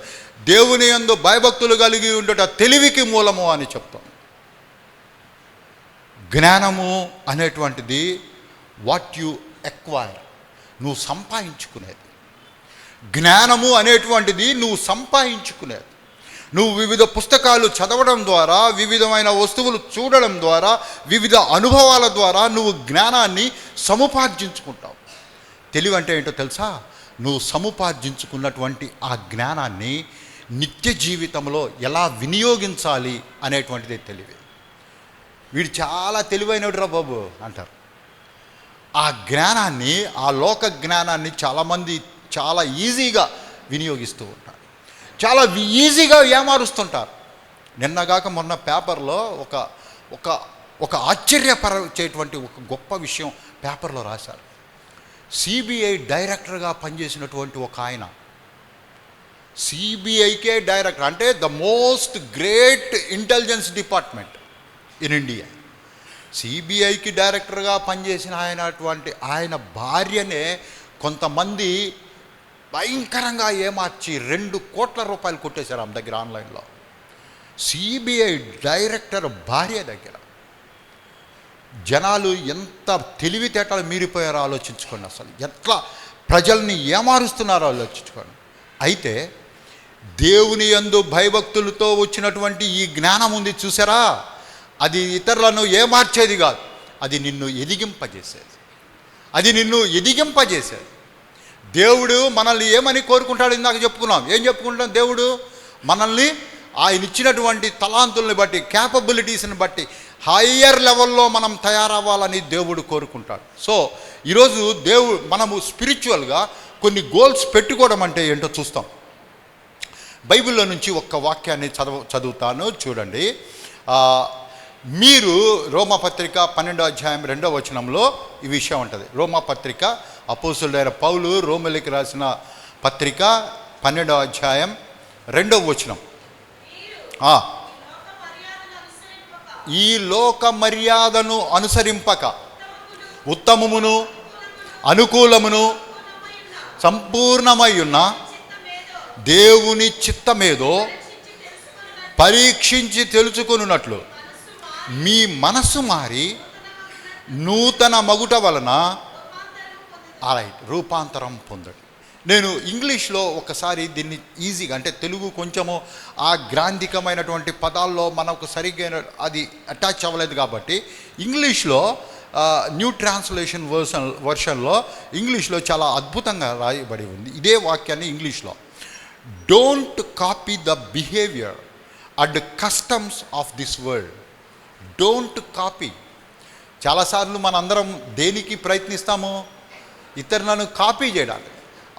దేవుని యందు భయభక్తులు కలిగి ఉండట తెలివికి మూలము అని చెప్తాం. జ్ఞానము అనేటువంటిది వాట్ యు ఎక్వైర్, నువ్వు సంపాదించుకునేది. జ్ఞానము అనేటువంటిది నువ్వు సంపాదించుకునేది. నువ్వు వివిధ పుస్తకాలు చదవడం ద్వారా, వివిధమైన వస్తువులు చూడడం ద్వారా, వివిధ అనుభవాల ద్వారా నువ్వు జ్ఞానాన్ని సముపార్జించుకుంటావు. తెలివి అంటే ఏంటో తెలుసా? నువ్వు సముపార్జించుకున్నటువంటి ఆ జ్ఞానాన్ని నిత్య జీవితంలో ఎలా వినియోగించాలి అనేటువంటిదే తెలివి. వీడు చాలా తెలివైనడురా బాబు అంటారు. ఆ జ్ఞానాన్ని, ఆ లోక జ్ఞానాన్ని చాలామంది చాలా ఈజీగా వినియోగిస్తూ ఉంటారు, చాలా ఈజీగా ఏమారుస్తుంటారు. నిన్నగాక మొన్న పేపర్లో ఒక ఆశ్చర్యపరిచేటువంటి ఒక గొప్ప విషయం పేపర్లో రాశారు. సిబిఐ డైరెక్టర్గా పనిచేసినటువంటి ఒక ఆయన, సిబిఐకే డైరెక్టర్ అంటే the most great intelligence department in India. సిబిఐకి డైరెక్టర్గా పనిచేసిన ఆయన భార్యనే కొంతమంది భయంకరంగా ఏమార్చి 2 కోట్ల రూపాయలు కొట్టేశారు ఆమె దగ్గర ఆన్లైన్లో. సిబిఐ డైరెక్టర్ భార్య దగ్గర జనాలు ఎంత తెలివితేటలు మీరిపోయారో ఆలోచించుకోండి. అసలు ఎట్లా ప్రజల్ని ఏమారుస్తున్నారో ఆలోచించుకోండి. అయితే దేవుని యందు భయభక్తులతో వచ్చినటువంటి ఈ జ్ఞానం ఉంది చూసారా, అది ఇతరులను ఏమార్చేది కాదు, అది నిన్ను ఎదిగింపజేసేది. దేవుడు మనల్ని ఏమని కోరుకుంటాడు? ఇందాక చెప్పుకున్నాం. ఏం చెప్పుకుంటాం? దేవుడు మనల్ని ఆయన ఇచ్చినటువంటి తలాంతుల్ని బట్టి, క్యాపబిలిటీస్ని బట్టి హయ్యర్ లెవెల్లో మనం తయారవ్వాలని దేవుడు కోరుకుంటాడు. సో ఈరోజు మనము స్పిరిచువల్గా కొన్ని గోల్స్ పెట్టుకోవడం అంటే ఏంటో చూస్తాం. బైబిల్లో నుంచి ఒక్క వాక్యాన్ని చదువుతాను చూడండి. మీరు రోమాపత్రిక 12వ అధ్యాయం 2వ వచనంలో ఈ విషయం ఉంటుంది. రోమాపత్రిక అపోస్తలుడైన పౌలు రోమీయులకు రాసిన పత్రిక 12వ అధ్యాయం 2వ వచనం. ఈ లోక మర్యాదను అనుసరింపక ఉత్తమమును అనుకూలమును సంపూర్ణమై ఉన్న దేవుని చిత్తమేదో పరీక్షించి తెలుసుకొనున్నట్లు మీ మనస్సు మారి నూతన మగుట వలన రూపాంతరం పొందండి. నేను ఇంగ్లీష్లో ఒకసారి దీన్ని ఈజీగా, అంటే తెలుగు కొంచెము ఆ గ్రాంధికమైనటువంటి పదాల్లో మనకు సరిగ్గా అది అటాచ్ అవ్వలేదు కాబట్టి ఇంగ్లీష్లో న్యూ ట్రాన్స్లేషన్ వర్షన్లో ఇంగ్లీష్లో చాలా అద్భుతంగా రాయబడి ఉంది ఇదే వాక్యాన్ని ఇంగ్లీష్లో. Don't copy the behaviour and customs of this world. Don't copy. చాలాసార్లు మనందరం దేనికి ప్రయత్నిస్తాము? ఇతరులను కాపీ చేయడానికి.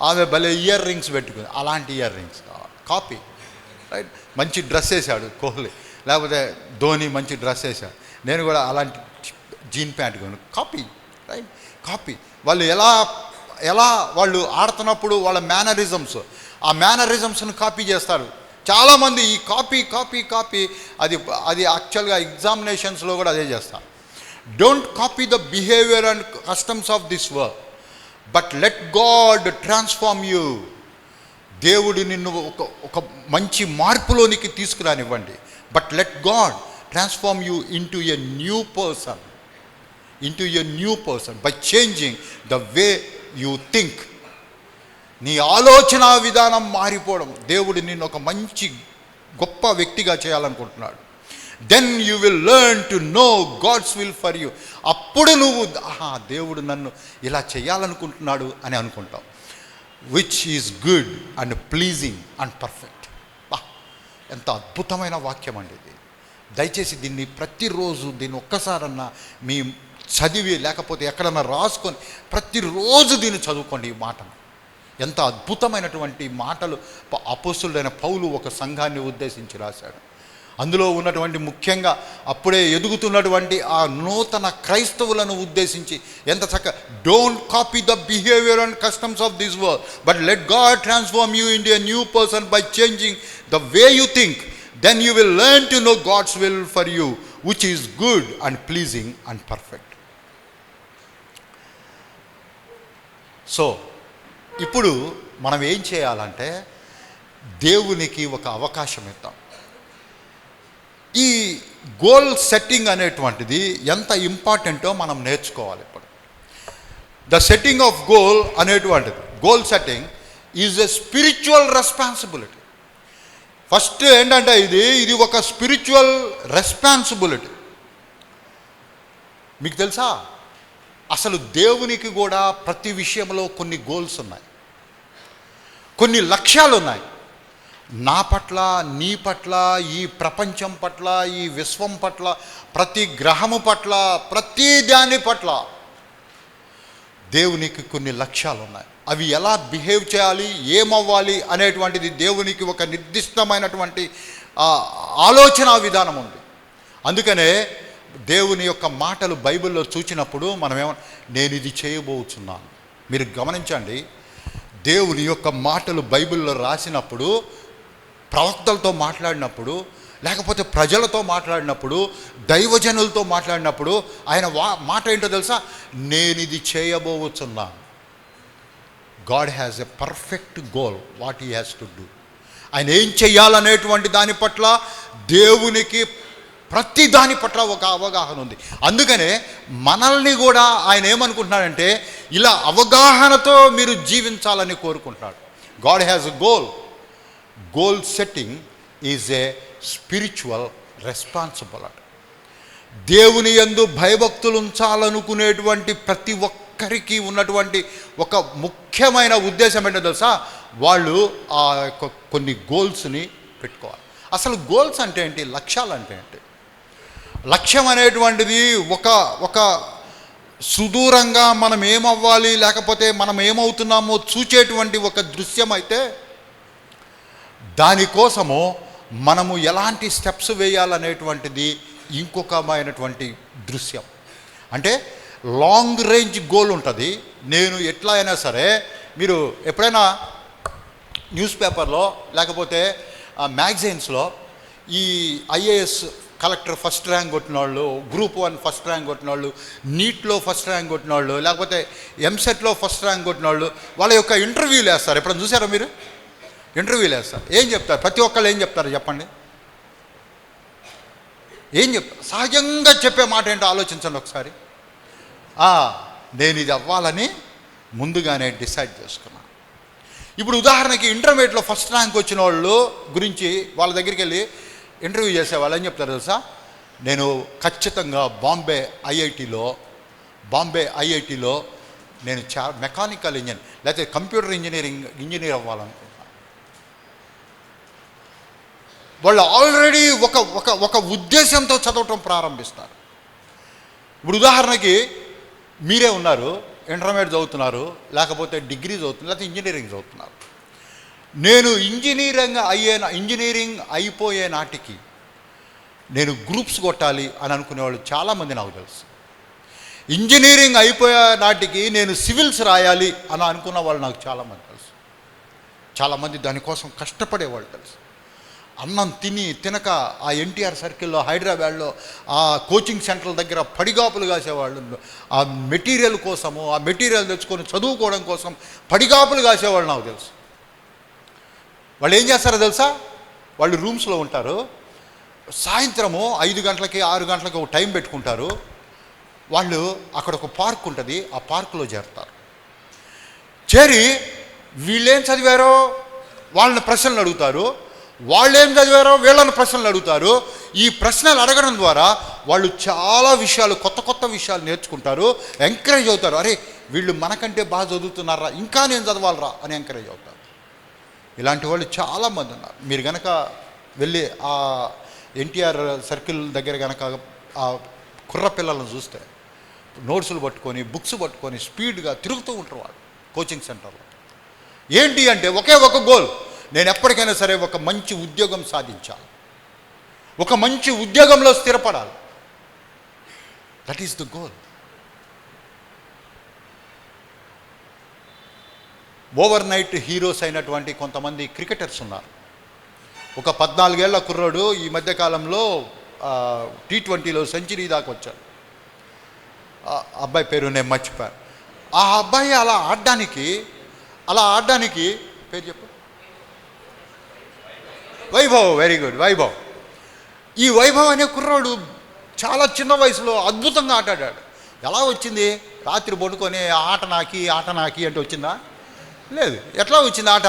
ఆమె భలే ఇయర్ రింగ్స్ పెట్టుకుంది, అలాంటి ఇయర్ రింగ్స్ కాపీ, రైట్? మంచి డ్రెస్ వేసాడు కోహ్లీ, లేకపోతే ధోని మంచి డ్రెస్ వేసాడు, నేను కూడా అలాంటి జీన్ ప్యాంట్ కొను, కాపీ, రైట్? కాపీ. వాళ్ళు ఎలా వాళ్ళు ఆడుతున్నప్పుడు వాళ్ళ మేనరిజమ్స్, ఆ మేనరిజమ్స్ను కాపీ చేస్తారు చాలామంది. ఈ కాపీ అది యాక్చువల్గా ఎగ్జామినేషన్స్లో కూడా అదే చేస్తారు. Don't copy the behaviour and customs of this world but let God transform you. దేవుడు నిన్ను ఒక మంచి మార్పులోనికి తీసుకురానివ్వండి. But let God transform you into a new person by changing the way you think. నీ ఆలోచన విధానం మారిపోవడం. దేవుడు నిన్ను ఒక మంచి గొప్ప వ్యక్తిగా చేయాలనుకుంటున్నాడు. Then you will learn to know God's will for you. అప్పుడు నువ్వు దేవుడు నన్ను ఇలా చేయాలనుకుంటున్నాడు అని అనుకుంటావు. Which is good and pleasing and perfect. ఎంత అద్భుతమైన వాక్యం అండి ఇది. దయచేసి దీన్ని ప్రతిరోజు దీన్ని ఒక్కసారన్నా మీ చదివి లేకపోతే ఎక్కడన్నా రాసుకొని ప్రతిరోజు దీన్ని చదువుకోండి. ఈ మాటను ఎంత అద్భుతమైనటువంటి మాటలు అపోస్తులుడైన పౌలు ఒక సంఘాన్ని ఉద్దేశించి రాశాడు. అందులో ఉన్నటువంటి ముఖ్యంగా అప్పుడే ఎదుగుతున్నటువంటి ఆ నూతన క్రైస్తవులను ఉద్దేశించి ఎంత చక్కగా, don't copy the behaviour and customs of this world but let God transform you into a new person by changing the way you think, then you will learn to know God's will for you which is good and pleasing and perfect. So ఇప్పుడు మనం ఏం చేయాలంటే దేవునికి ఒక అవకాశం ఇద్దాం. ఈ goal setting అనేటువంటిది ఎంత ఇంపార్టెంటో మనం నేర్చుకోవాలి. ఇప్పుడు ద సెట్టింగ్ ఆఫ్ గోల్ అనేటువంటిది, goal setting is a spiritual responsibility. First ఏంటంటే ఇది ఒక స్పిరిచువల్ రెస్పాన్సిబిలిటీ. మీకు తెలుసా, అసలు దేవునికి కూడా ప్రతి విషయంలో కొన్ని గోల్స్ ఉన్నాయి, కొన్ని లక్ష్యాలు ఉన్నాయి. నా పట్ల, నీ పట్ల, ఈ ప్రపంచం పట్ల, ఈ విశ్వం పట్ల, ప్రతి గ్రహము పట్ల, ప్రతి దాని పట్ల దేవునికి కొన్ని లక్ష్యాలు ఉన్నాయి. అవి ఎలా బిహేవ్ చేయాలి, ఏమవ్వాలి అనేటువంటిది దేవునికి ఒక నిర్దిష్టమైనటువంటి ఆలోచన విధానం ఉంది. అందుకనే దేవుని యొక్క మాటలు బైబిల్లో చూచినప్పుడు నేను ఇది చేయబోతున్నాను. మీరు గమనించండి, దేవుని యొక్క మాటలు బైబిల్లో రాసినప్పుడు, ప్రవక్తలతో మాట్లాడినప్పుడు, లేకపోతే ప్రజలతో మాట్లాడినప్పుడు, దైవజనులతో మాట్లాడినప్పుడు ఆయన మాట ఏంటో తెలుసా, నేను ఇది చేయబోతున్నాను. God has a perfect goal what he has to do. ఆయన ఏం చెయ్యాలనేటువంటి దాని పట్ల దేవునికి ప్రతి దాని పట్ల ఒక అవగాహన ఉంది. అందుకనే మనల్ని కూడా ఆయన ఏమనుకుంటున్నాడంటే ఇలా అవగాహనతో మీరు జీవించాలని కోరుకుంటున్నాడు. God has a goal. Goal setting is a spiritual responsibility. దేవుని యందు భయభక్తులు ఉంచాలనుకునేటువంటి ప్రతి ఒక్కరికి ఉన్నటువంటి ఒక ముఖ్యమైన ఉద్దేశం ఏంటో తెలుసా, వాళ్ళు ఆ కొన్ని గోల్స్ని పెట్టుకోవాలి. అసలు గోల్స్ అంటే ఏంటి, లక్ష్యాలు అంటే ఏంటి? లక్ష్యం అనేటువంటిది ఒక సుదూరంగా మనం ఏమవ్వాలి, లేకపోతే మనం ఏమవుతున్నామో చూచేటువంటి ఒక దృశ్యం అయితే, దానికోసము మనము ఎలాంటి స్టెప్స్ వేయాలనేటువంటిది ఇంకొకమైనటువంటి దృశ్యం. అంటే లాంగ్ రేంజ్ గోల్ ఉంటుంది. నేను ఎట్లా అయినా సరే, మీరు ఎప్పుడైనా న్యూస్ పేపర్లో లేకపోతే మ్యాగజైన్స్లో ఈ ఐఏఎస్ కలెక్టర్ ఫస్ట్ ర్యాంక్ కొట్టిన వాళ్ళు, గ్రూప్ 1 ఫస్ట్ ర్యాంక్ కొట్టిన వాళ్ళు, నీట్లో ఫస్ట్ ర్యాంక్ కొట్టిన వాళ్ళు, లేకపోతే ఎంసెట్లో ఫస్ట్ ర్యాంక్ కొట్టిన వాళ్ళు, వాళ్ళ యొక్క ఇంటర్వ్యూలు వేస్తారు. ఎప్పుడైనా చూసారా మీరు? ఇంటర్వ్యూలు వేస్తారు. ఏం చెప్తారు? ప్రతి ఒక్కళ్ళు ఏం చెప్తారు చెప్పండి? ఏం చెప్తారు? సహజంగా చెప్పే మాట ఏంటో ఆలోచించండి ఒకసారి. నేను ఇది అవ్వాలని ముందుగానే డిసైడ్ చేసుకున్నాను. ఇప్పుడు ఉదాహరణకి ఇంటర్మీడియట్లో ఫస్ట్ ర్యాంక్ వచ్చిన వాళ్ళు గురించి వాళ్ళ దగ్గరికి వెళ్ళి ఇంటర్వ్యూ చేసేవాళ్ళు ఏం చెప్తారు తెలుసా, నేను ఖచ్చితంగా బాంబే ఐఐటిలో నేను మెకానికల్ ఇంజనీర్ లేకపోతే కంప్యూటర్ ఇంజనీర్ అవ్వాలనుకుంటున్నాను. వాళ్ళు ఆల్రెడీ ఒక ఉద్దేశంతో చదవటం ప్రారంభిస్తారు. ఇప్పుడు ఉదాహరణకి మీరే ఉన్నారు, ఇంటర్మీడియట్ చదువుతున్నారు, లేకపోతే డిగ్రీ చదువుతున్నారు, లేకపోతే ఇంజనీరింగ్ చదువుతున్నారు. నేను ఇంజనీరింగ్ అయిపోయే నాటికి నేను గ్రూప్స్ కొట్టాలి అని అనుకునేవాళ్ళు చాలామంది నాకు తెలుసు. ఇంజనీరింగ్ అయిపోయే నాటికి నేను సివిల్స్ రాయాలి అని అనుకున్న వాళ్ళు నాకు చాలామంది తెలుసు. చాలామంది దానికోసం కష్టపడేవాళ్ళు తెలుసు. అన్నం తినక ఆ ఎన్టీఆర్ సర్కిల్లో హైదరాబాద్లో ఆ కోచింగ్ సెంటర్ల దగ్గర పడిగాపులు కాసేవాళ్ళు, ఆ మెటీరియల్ కోసము, ఆ మెటీరియల్ తెచ్చుకొని చదువుకోవడం కోసం పడిగాపులు కాసేవాళ్ళు నాకు తెలుసు. వాళ్ళు ఏం చేస్తారో తెలుసా, వాళ్ళు రూమ్స్లో ఉంటారు. సాయంత్రము 5 గంటలకి 6 గంటలకి ఒక టైం పెట్టుకుంటారు. వాళ్ళు అక్కడ ఒక పార్క్ ఉంటుంది, ఆ పార్కులో చేరుతారు. చేరి వీళ్ళేం చదివారో వాళ్ళని ప్రశ్నలు అడుగుతారు, వాళ్ళేం చదివారో వీళ్ళని ప్రశ్నలు అడుగుతారు. ఈ ప్రశ్నలు అడగడం ద్వారా వాళ్ళు చాలా విషయాలు, కొత్త కొత్త విషయాలు నేర్చుకుంటారు, ఎంకరేజ్ అవుతారు. అరే వీళ్ళు మనకంటే బాగా చదువుతున్నారా, ఇంకా నేను చదవాలరా అని ఎంకరేజ్ అవుతారు. ఇలాంటి వాళ్ళు చాలామంది ఉన్నారు. మీరు కనుక వెళ్ళి ఆ ఎన్టీఆర్ సర్కిల్ దగ్గర కనుక ఆ కుర్ర పిల్లలను చూస్తే నోట్సులు పట్టుకొని, బుక్స్ పట్టుకొని స్పీడ్గా తిరుగుతూ ఉంటారు వాళ్ళు కోచింగ్ సెంటర్లో. ఏంటి అంటే ఒకే ఒక గోల్, నేను ఎప్పటికైనా సరే ఒక మంచి ఉద్యోగం సాధించాలి, ఒక మంచి ఉద్యోగంలో స్థిరపడాలి. That is the goal. Overnight heroes అయినటువంటి కొంతమంది క్రికెటర్స్ ఉన్నారు. ఒక 14 ఏళ్ల కుర్రాడు ఈ మధ్యకాలంలో T20లో సెంచరీ దాకా వచ్చాడు. అబ్బాయి పేరు నేను మర్చిపోయాను. ఆ అబ్బాయి అలా ఆడడానికి పేరు చెప్పు. వైభవ్. Very good, Vaibhav. ఈ వైభవ్ అనే కుర్రాడు చాలా చిన్న వయసులో అద్భుతంగా ఆట ఆడాడు. ఎలా వచ్చింది? రాత్రి పడుకొని ఆట నాకి అంటే వచ్చిందా? లేదు. ఎట్లా వచ్చింది ఆట?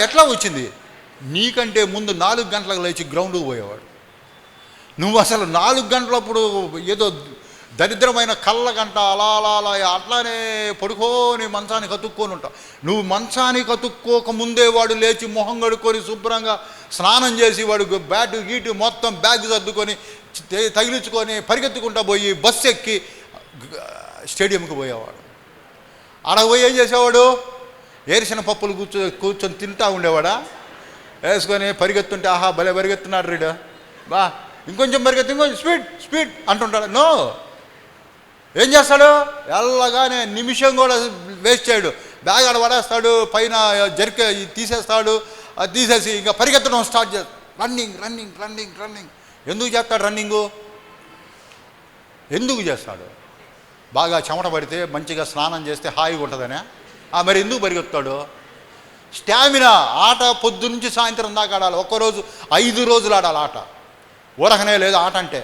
ఎట్లా వచ్చింది? నీకంటే ముందు 4 గంటలకు లేచి గ్రౌండ్కి పోయేవాడు. నువ్వు అసలు 4 గంటలప్పుడు ఏదో దరిద్రమైన కళ్ళ గంట అలా అట్లానే పడుకొని మంచానికి అతుక్కొని ఉంటావు. నువ్వు మంచానికి అతుక్కోకముందే వాడు లేచి మొహం కడుక్కొని శుభ్రంగా స్నానం చేసి వాడు బ్యాటు గీటు మొత్తం బ్యాగ్ సర్దుకొని తగిలించుకొని పరిగెత్తుకుంటా పోయి బస్సు ఎక్కి స్టేడియంకి పోయేవాడు. ఆడకు పోయి ఏం చేసేవాడు? ఏరిసిన పప్పులు కూర్చొని తింటా ఉండేవాడా? వేసుకొని పరిగెత్తుంటే ఆహా భలే పరిగెత్తున్నాడు రీడు, బా ఇంకొంచెం పరిగెత్తు, ఇంకొంచెం స్పీడ్ అంటుంటాడు. నో, ఏం చేస్తాడు? ఎల్లగానే నిమిషం కూడా వేస్ట్ చేయడు. బ్యాగ్ ఆడ పడేస్తాడు, పైన జరికే తీసేస్తాడు. అది తీసేసి ఇంకా పరిగెత్తడం స్టార్ట్ చేస్తాడు. రన్నింగ్. ఎందుకు చేస్తాడు రన్నింగు? ఎందుకు చేస్తాడు? బాగా చెమట పడితే మంచిగా స్నానం చేస్తే హాయిగా ఉంటుందనే. మరి ఎందుకు పరిగెత్తాడు? స్టామినా. ఆట పొద్దు నుంచి సాయంత్రం దాకా ఆడాలి. ఒక్కరోజు 5 రోజులు ఆడాలి ఆట. ఊరకనే లేదు ఆట అంటే.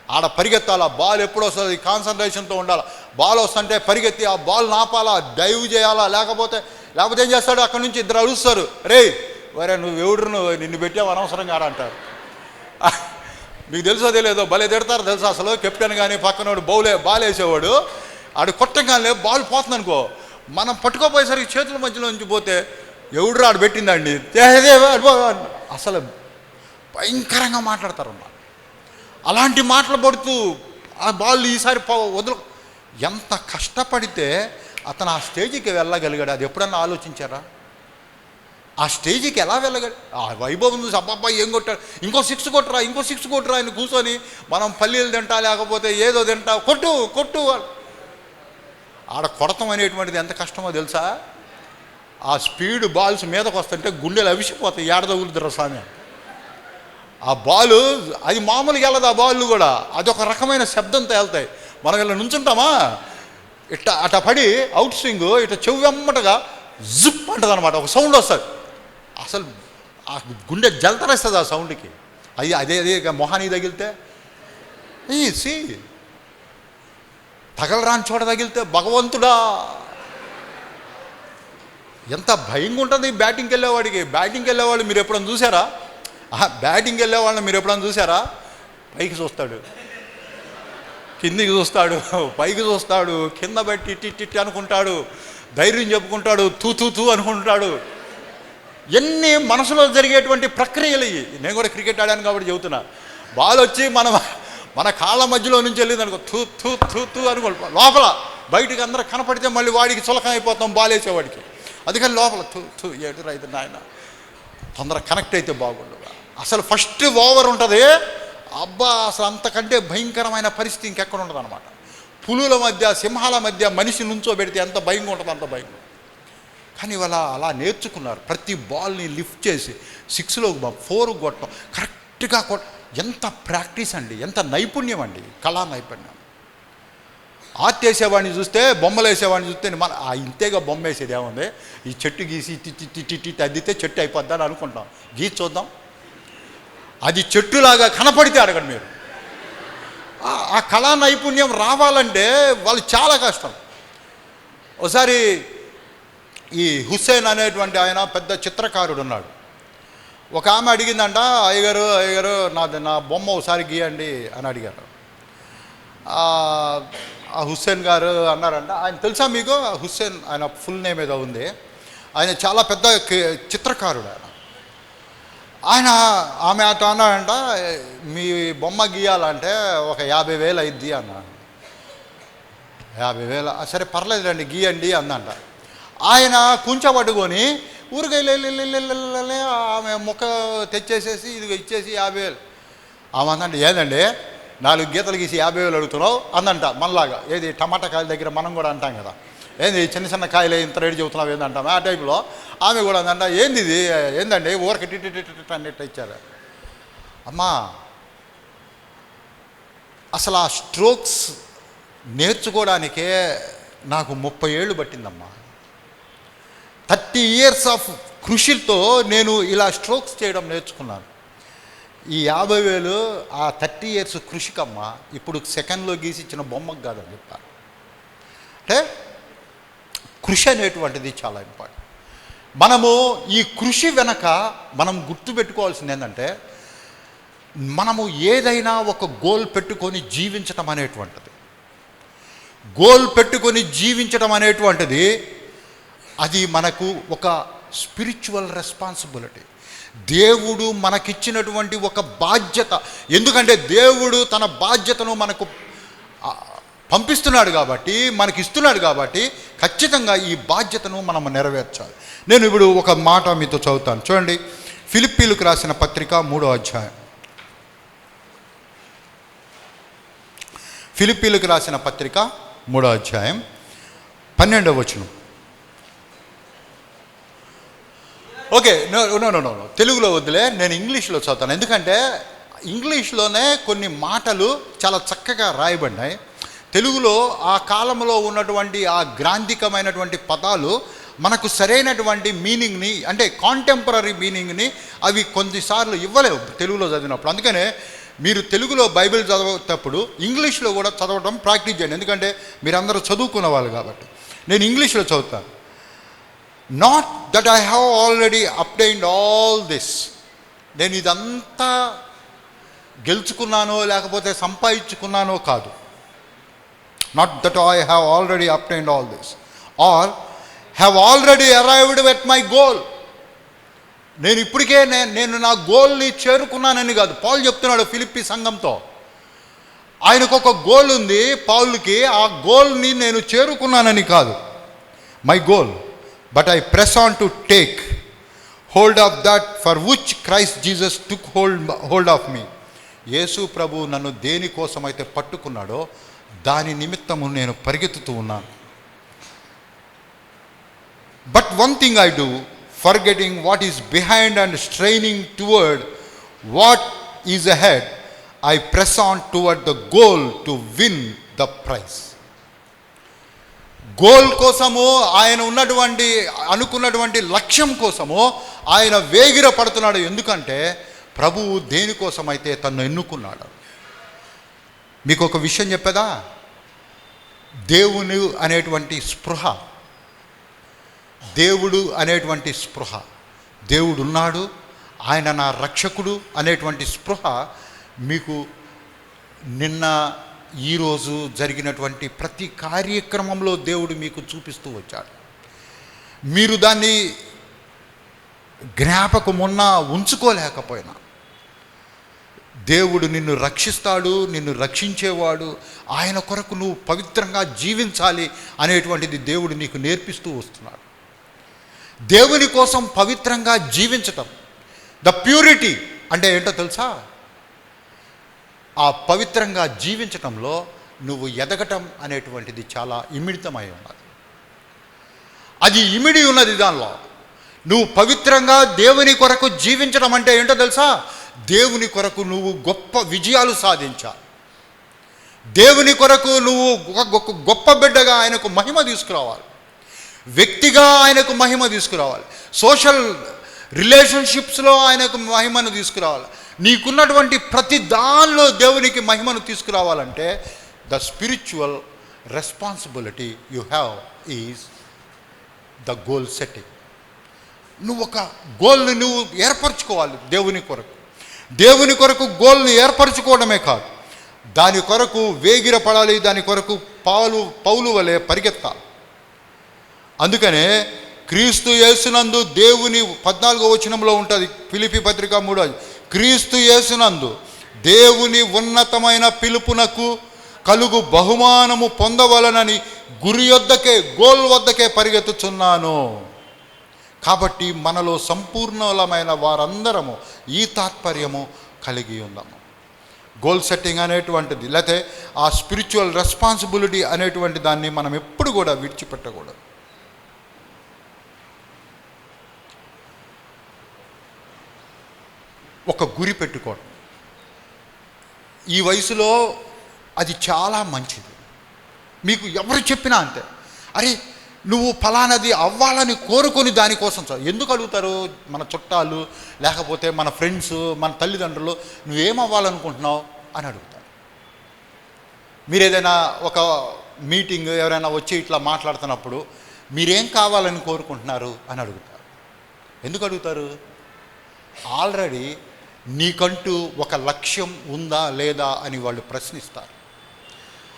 ఆడ పరిగెత్తాలా, బాల్ ఎప్పుడు వస్తుంది కాన్సన్ట్రేషన్తో ఉండాలి. బాల్ వస్తుంటే పరిగెత్తి ఆ బాల్ నాపాలా, డైవ్ చేయాలా. లేకపోతే ఏం చేస్తాడు? అక్కడి నుంచి ఇద్దరు అడుస్తారు, రే వరే నువ్వు నిన్ను పెట్టావు అనవసరంగా ఆడ అంటారు. మీకు తెలుసో తెలియదో భలే తిడతారు తెలుసా. అసలు కెప్టెన్ కానీ పక్కనోడు బాల్ వేసేవాడు ఆడు కొట్టగానే బాల్ పోతుంది అనుకో, మనం పట్టుకోపోయేసరికి చేతుల మధ్యలో నుంచి పోతే ఎవడు ఆడు పెట్టిందండి అసలు భయంకరంగా మాట్లాడతారు. అలాంటి మాటలు పడుతూ ఆ బాల్ ఈసారి వదులు. ఎంత కష్టపడితే అతను ఆ స్టేజ్కి వెళ్ళగలిగాడు, అది ఎప్పుడన్నా ఆలోచించారా? ఆ స్టేజ్కి ఎలా వెళ్ళగలి? ఆ వైభవం చూసి అబ్బాయి ఏం కొట్టాడు, ఇంకో సిక్స్ కొట్టరా అని కూర్చొని మనం పల్లీలు తింటా లేకపోతే ఏదో తింటా కొట్టు ఆడ కొడతాం అనేటువంటిది ఎంత కష్టమో తెలుసా? ఆ స్పీడ్ బాల్స్ మీదకి వస్తుంటే గుండెలు అవిసిపోతాయి. ఏడదగులుద్దరు స్వామి. ఆ బాలు అది మామూలుగా వెళ్ళదు. ఆ బాళ్ళు కూడా అదొక రకమైన శబ్దంతో వెళ్తాయి. మనం ఇలా నుంచుంటామా, అట్ట పడి అవుట్ స్వింగ్ ఇట్లా చెవ్వెమ్మటగా జిప్ అంటుంది అనమాట. ఒక సౌండ్ వస్తుంది. అసలు ఆ గుండె జలతరేస్తుంది ఆ సౌండ్కి. అదే మొహానికి తగిలితే తగలరాని చోట తగిలితే భగవంతుడా ఎంత భయంగా ఉంటుంది బ్యాటింగ్కి వెళ్ళేవాడికి. బ్యాటింగ్కి వెళ్ళేవాళ్ళు మీరు ఎప్పుడైనా చూసారా? బ్యాటింగ్కి వెళ్ళేవాళ్ళని మీరు ఎప్పుడైనా చూసారా? పైకి చూస్తాడు, కిందికి చూస్తాడు, పైకి చూస్తాడు, కింద పెట్టి టిట్టి అనుకుంటాడు, ధైర్యం చెప్పుకుంటాడు, తూ అనుకుంటాడు. ఎన్ని మనసులో జరిగేటువంటి ప్రక్రియలు ఇవి. నేను కూడా క్రికెట్ ఆడాను కాబట్టి చెబుతున్నా. బాల్ వచ్చి మన కాళ్ళ మధ్యలో నుంచి వెళ్ళింది అనుకో, తూ అనుకో లోపల, బయటికి అందరూ కనపడితే మళ్ళీ వాడికి చులకం అయిపోతాం బాల్ వేసేవాడికి. అందుకని లోపల ఏడు రైతు నాయన తొందరగా కనెక్ట్ అయితే బాగుండు. అసలు ఫస్ట్ ఓవర్ ఉంటుంది, అబ్బా అసలు అంతకంటే భయంకరమైన పరిస్థితి ఇంకెక్కడ ఉండదు అనమాట. పులుల మధ్య సింహాల మధ్య మనిషి నుంచో పెడితే ఎంత భయంగా ఉంటుంది అంత భయం. కానీ ఇవాళ అలా నేర్చుకున్నారు. ప్రతి బాల్ని లిఫ్ట్ చేసి 6లో 4 కొట్టడం, కరెక్ట్గా ఎంత ప్రాక్టీస్ అండి, ఎంత నైపుణ్యం అండి, కళా నైపుణ్యం. ఆర్ట్ వేసేవాడిని చూస్తే, బొమ్మలు వేసేవాడిని చూస్తే ఇంతేగా బొమ్మ వేసేది ఏముంది, ఈ చెట్టు గీసి టిట్టి అద్దితే చెట్టు అయిపోద్దని అనుకుంటాం. గీసి చూద్దాం, అది చెట్టులాగా కనపడితే అడగండి మీరు. ఆ కళా నైపుణ్యం రావాలంటే వాళ్ళు చాలా కష్టం. ఒకసారి ఈ హుస్సేన్ అనేటువంటి ఆయన పెద్ద చిత్రకారుడు ఉన్నాడు. ఒక ఆమె అడిగిందంట, అయ్యగారు అయ్యగారు నా బొమ్మ ఒకసారి గీయండి అని అడిగారు. ఆ హుస్సేన్ గారు అన్నారంట, ఆయన తెలుసా మీకు? హుస్సేన్ ఆయన ఫుల్ నేమ్ ఏదో ఉంది. ఆయన చాలా పెద్ద చిత్రకారుడు. ఆమె అటు అన్నాడంట, మీ బొమ్మ గీయాలంటే ఒక 50,000 అయింది అన్నాడు. 50,000 సరే పర్లేదులేండి గీయండి అందంట. ఆయన కూర్చోబట్టుకొని ఊరికెళ్ళి ఆమె ముఖ తెచ్చేసేసి ఇది ఇచ్చేసి 50,000. ఆమె అందండి, ఏందండి 4 గీతలు గీసి 50,000 అడుగుతున్నావు అందంట. మనలాగా ఏది టమాటా కాయల దగ్గర మనం కూడా అంటాం కదా, ఏంది చిన్న చిన్న కాయలు ఇంత రేటు చెబుతున్నావు ఏందంటాం, ఆ టైపులో ఆమె కూడా అందంట, ఏంది ఇది ఏందండి ఊరికి టిట్ అన్నట్టు ఇచ్చారు. అమ్మా అసలు ఆ స్ట్రోక్స్ నేర్చుకోవడానికే నాకు 30 ఏళ్ళు పట్టిందమ్మా. 30 years ఆఫ్ కృషితో నేను ఇలా స్ట్రోక్స్ చేయడం నేర్చుకున్నాను. ఈ 50,000 ఆ 30 years కృషికమ్మా. ఇప్పుడు సెకండ్లో గీసి ఇచ్చిన బొమ్మకు కాదని చెప్పారు. అంటే కృషి అనేటువంటిది చాలా ఇంపార్టెంట్. మనము ఈ కృషి వెనక మనం గుర్తుపెట్టుకోవాల్సింది ఏంటంటే, మనము ఏదైనా ఒక గోల్ పెట్టుకొని జీవించటం అనేటువంటిది, గోల్ పెట్టుకొని జీవించడం అనేటువంటిది అది మనకు ఒక స్పిరిచువల్ రెస్పాన్సిబిలిటీ. దేవుడు మనకిచ్చినటువంటి ఒక బాధ్యత. ఎందుకంటే దేవుడు తన బాధ్యతను మనకు పంపిస్తున్నాడు కాబట్టి, మనకిస్తున్నాడు కాబట్టి ఖచ్చితంగా ఈ బాధ్యతను మనం నెరవేర్చాలి. నేను ఇప్పుడు ఒక మాట మీతో చదువుతాను చూడండి. ఫిలిప్పీలకు రాసిన పత్రిక 3వ అధ్యాయం. ఫిలిప్పీలకు రాసిన పత్రిక 3వ అధ్యాయం 12వ వచనం. ఓకే, నో తెలుగులో వద్దులే, నేను ఇంగ్లీష్లో చదువుతాను. ఎందుకంటే ఇంగ్లీష్లోనే కొన్ని మాటలు చాలా చక్కగా రాయబడినాయి. తెలుగులో ఆ కాలంలో ఉన్నటువంటి ఆ గ్రాంధికమైనటువంటి పదాలు మనకు సరైనటువంటి మీనింగ్ని, అంటే కాంటెంపరీ మీనింగ్ని అవి కొన్నిసార్లు ఇవ్వలేవు తెలుగులో చదివినప్పుడు. అందుకనే మీరు తెలుగులో బైబిల్ చదివేటప్పుడు ఇంగ్లీష్లో కూడా చదవడం ప్రాక్టీస్ చేయండి. ఎందుకంటే మీరందరూ చదువుకున్న వాళ్ళు కాబట్టి. నేను ఇంగ్లీష్లో చదువుతాను. Not that I have already obtained all this. నేను ఇదంతా గెలుచుకున్నానో లేకపోతే సంపాదించుకున్నానో కాదు. Not that I have already obtained all this or have already arrived at my goal. నేను ఇప్పటికే నేను నా గోల్ని చేరుకున్నానని కాదు. పౌలు చెప్తున్నాడు ఫిలిప్పీ సంఘంతో, ఆయనకు ఒక గోల్ ఉంది పౌలుకి. ఆ గోల్ని నేను చేరుకున్నానని కాదు my goal, but I press on to take hold of that for which Christ Jesus took hold of me. Yesu ప్రభు నన్ను దేనికోసమైతే పట్టుకున్నాడో దాని నిమిత్తము నేను పరిగెత్తుతూ ఉన్నాను. But one thing I do, forgetting what is behind and straining toward what is ahead, I press on toward the goal to win the prize. Goal కోసము ఆయన ఉన్నటువంటి అనుకున్నటువంటి లక్ష్యం కోసము ఆయన వేగిర పడుతున్నాడు. ఎందుకంటే ప్రభువు దేనికోసమైతే తన్ను ఎన్నుకున్నాడు. మీకు ఒక విషయం చెప్పేదా, దేవుని అనేటువంటి స్పృహ, దేవుడు అనేటువంటి స్పృహ, దేవుడు ఉన్నాడు, ఆయన నా రక్షకుడు అనేటువంటి స్పృహ మీకు నిన్న ఈరోజు జరిగినటువంటి ప్రతి కార్యక్రమంలో దేవుడు మీకు చూపిస్తూ వచ్చాడు. మీరు దాన్ని జ్ఞాపకమున్నా ఉంచుకోలేకపోయినా దేవుడు నిన్ను రక్షిస్తాడు, నిన్ను రక్షించేవాడు. ఆయన కొరకు నువ్వు పవిత్రంగా జీవించాలి అనేటువంటిది దేవుడు నీకు నేర్పిస్తూ వస్తున్నాడు. దేవుని కోసం పవిత్రంగా జీవించటం, ద ప్యూరిటీ అంటే ఏంటో తెలుసా? ఆ పవిత్రంగా జీవించటంలో నువ్వు ఎదగటం అనేటువంటిది చాలా ఇమిడితమై ఉన్నది. అది ఇమిడి ఉన్నది దానిలో. నువ్వు పవిత్రంగా దేవుని కొరకు జీవించడం అంటే ఏంటో తెలుసా? దేవుని కొరకు నువ్వు గొప్ప విజయాలు సాధించాలి. దేవుని కొరకు నువ్వు గొప్ప బిడ్డగా ఆయనకు మహిమ తీసుకురావాలి. వ్యక్తిగా ఆయనకు మహిమ తీసుకురావాలి. సోషల్ రిలేషన్షిప్స్లో ఆయనకు మహిమను తీసుకురావాలి. నీకున్నటువంటి ప్రతి దానిలో దేవునికి మహిమను తీసుకురావాలంటే the spiritual responsibility you have is the goal setting. నువ్వు ఒక గోల్ని నువ్వు ఏర్పరచుకోవాలి. దేవుని కొరకు గోల్ని ఏర్పరచుకోవడమే కాదు, దాని కొరకు వేగిరపడాలి, దాని కొరకు పౌలు వలె పరిగెత్తాలి. అందుకనే క్రీస్తు యేసునందు దేవుని 14వ వచనంలో ఉంటుంది, ఫిలిప్పీ పత్రిక 3, క్రీస్తు యేసునందు దేవుని ఉన్నతమైన పిలుపునకు కలుగు బహుమానము పొందవలనని గురి వద్దకే, గోల్ వద్దకే పరిగెత్తుచున్నాను. కాబట్టి మనలో సంపూర్ణమైన వారందరము ఈ తాత్పర్యము కలిగి ఉన్నాము. గోల్ సెట్టింగ్ అనేటువంటిది, లేకపోతే ఆ స్పిరిచువల్ రెస్పాన్సిబిలిటీ అనేటువంటి దాన్ని మనం ఎప్పుడు కూడా విడిచిపెట్టకూడదు. ఒక గురి పెట్టుకోవడం ఈ వయసులో అది చాలా మంచిది. మీకు ఎవరు చెప్పినా అంతే, అరే నువ్వు ఫలానది అవ్వాలని కోరుకొని దానికోసం ఎందుకు అడుగుతారు మన చుట్టాలు, లేకపోతే మన ఫ్రెండ్స్, మన తల్లిదండ్రులు, నువ్వేం అవ్వాలనుకుంటున్నావు అని అడుగుతారు. మీరు ఏదైనా ఒక మీటింగ్ ఎవరైనా వచ్చి ఇట్లా మాట్లాడుతున్నప్పుడు మీరేం కావాలని కోరుకుంటున్నారు అని అడుగుతారు. ఎందుకు అడుగుతారు? ఆల్రెడీ నీకంటూ ఒక లక్ష్యం ఉందా లేదా అని వాళ్ళు ప్రశ్నిస్తారు.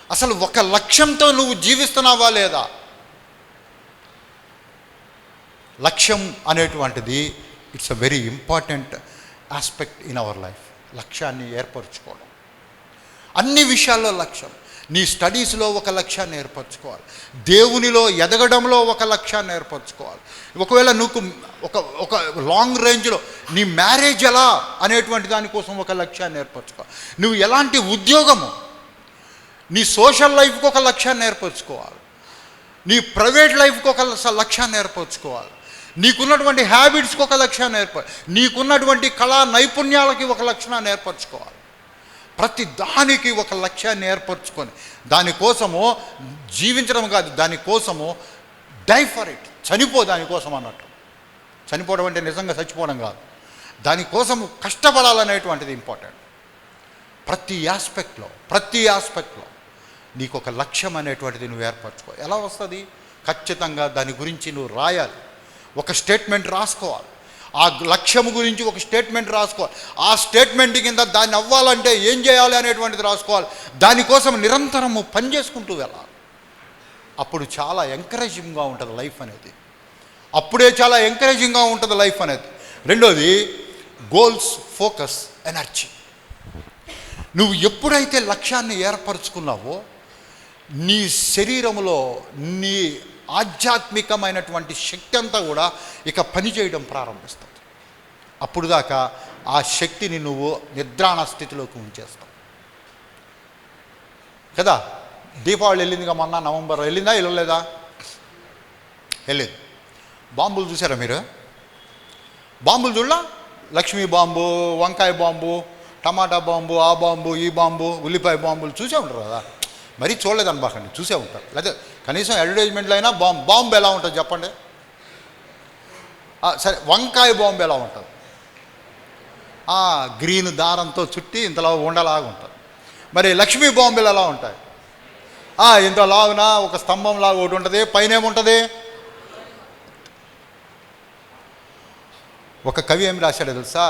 అసలు ఒక లక్ష్యంతో నువ్వు జీవిస్తున్నావా లేదా? లక్ష్యం అనేటువంటిది it's a very important aspect in our life. లక్ష్యాన్ని ఏర్పరచుకోవడం, అన్ని విషయాల్లో లక్ష్యం. నీ స్టడీస్లో ఒక లక్ష్యాన్ని ఏర్పరచుకోవాలి, దేవునిలో ఎదగడంలో ఒక లక్ష్యాన్ని ఏర్పరచుకోవాలి. ఒకవేళ నువ్వు ఒక లాంగ్ రేంజ్లో నీ మ్యారేజ్ ఎలా అనేటువంటి దానికోసం ఒక లక్ష్యాన్ని ఏర్పరచుకోవాలి. నువ్వు ఎలాంటి ఉద్యోగము, నీ సోషల్ లైఫ్కి ఒక లక్ష్యాన్ని ఏర్పరచుకోవాలి, నీ ప్రైవేట్ లైఫ్కి ఒక లక్ష్యాన్ని ఏర్పరచుకోవాలి, నీకున్నటువంటి హ్యాబిట్స్కి ఒక లక్ష్యాన్ని నీకున్నటువంటి కళా నైపుణ్యాలకి ఒక లక్ష్యాన్ని ఏర్పరచుకోవాలి. ప్రతి దానికి ఒక లక్ష్యాన్ని ఏర్పరచుకొని దానికోసము జీవించడం కాదు, దానికోసము డై ఫర్ ఇట్, చనిపో దానికోసం అన్నట్టు. చనిపోవడం అంటే నిజంగా చచ్చిపోవడం కాదు, దానికోసము కష్టపడాలనేటువంటిది ఇంపార్టెంట్. ప్రతి ఆస్పెక్ట్లో నీకు ఒక లక్ష్యం అనేటువంటిది నువ్వు ఏర్పరచుకో. ఎలా వస్తుంది? ఖచ్చితంగా దాని గురించి నువ్వు రాయాలి, ఒక స్టేట్మెంట్ రాసుకోవాలి. ఆ లక్ష్యం గురించి ఒక స్టేట్మెంట్ రాసుకోవాలి. ఆ స్టేట్మెంట్ కింద దాన్ని అవ్వాలంటే ఏం చేయాలి అనేటువంటిది రాసుకోవాలి. దానికోసం నిరంతరము పనిచేసుకుంటూ వెళ్ళాలి. అప్పుడు చాలా ఎంకరేజింగ్గా ఉంటుంది లైఫ్ అనేది. లైఫ్ అనేది. రెండోది గోల్స్, ఫోకస్, ఎనర్జీ. నువ్వు ఎప్పుడైతే లక్ష్యాన్ని ఏర్పరచుకున్నావో నీ శరీరంలో నీ ఆధ్యాత్మికమైనటువంటి శక్తి అంతా కూడా ఇక పనిచేయడం ప్రారంభిస్తుంది. అప్పుడు దాకా ఆ శక్తిని నువ్వు నిద్రాణ స్థితిలోకి ఉంచేస్తావు కదా. దీపావళి వెళ్ళిందిగా, మొన్న నవంబర్ వెళ్ళిందా, వెళ్ళలేదా? వెళ్ళింది. బాంబులు చూసారా మీరు? బాంబులు చూడలా? లక్ష్మీ బాంబు, వంకాయ బాంబు, టమాటా బాంబు, ఆ బాంబు, ఈ బాంబు, ఉల్లిపాయ బాంబులు చూసే ఉంటారు కదా. మరీ చూడలేదనబాకండి, చూసే ఉంటారు. లేదా కనీసం అడ్వర్టైజ్మెంట్లో అయినా బాంబు ఎలా ఉంటుంది చెప్పండి. సరే, వంకాయ బాంబు ఎలా ఉంటుంది? గ్రీన్ దారంతో చుట్టి ఇంతలా ఉండలాగా ఉంటుంది. మరి లక్ష్మీ బాంబులు ఎలా ఉంటాయి? ఇంతలాగున ఒక స్తంభం లాగా ఒకటి ఉంటుంది, పైన ఏముంటుంది? ఒక కవి ఏం రాశాడో తెలుసా?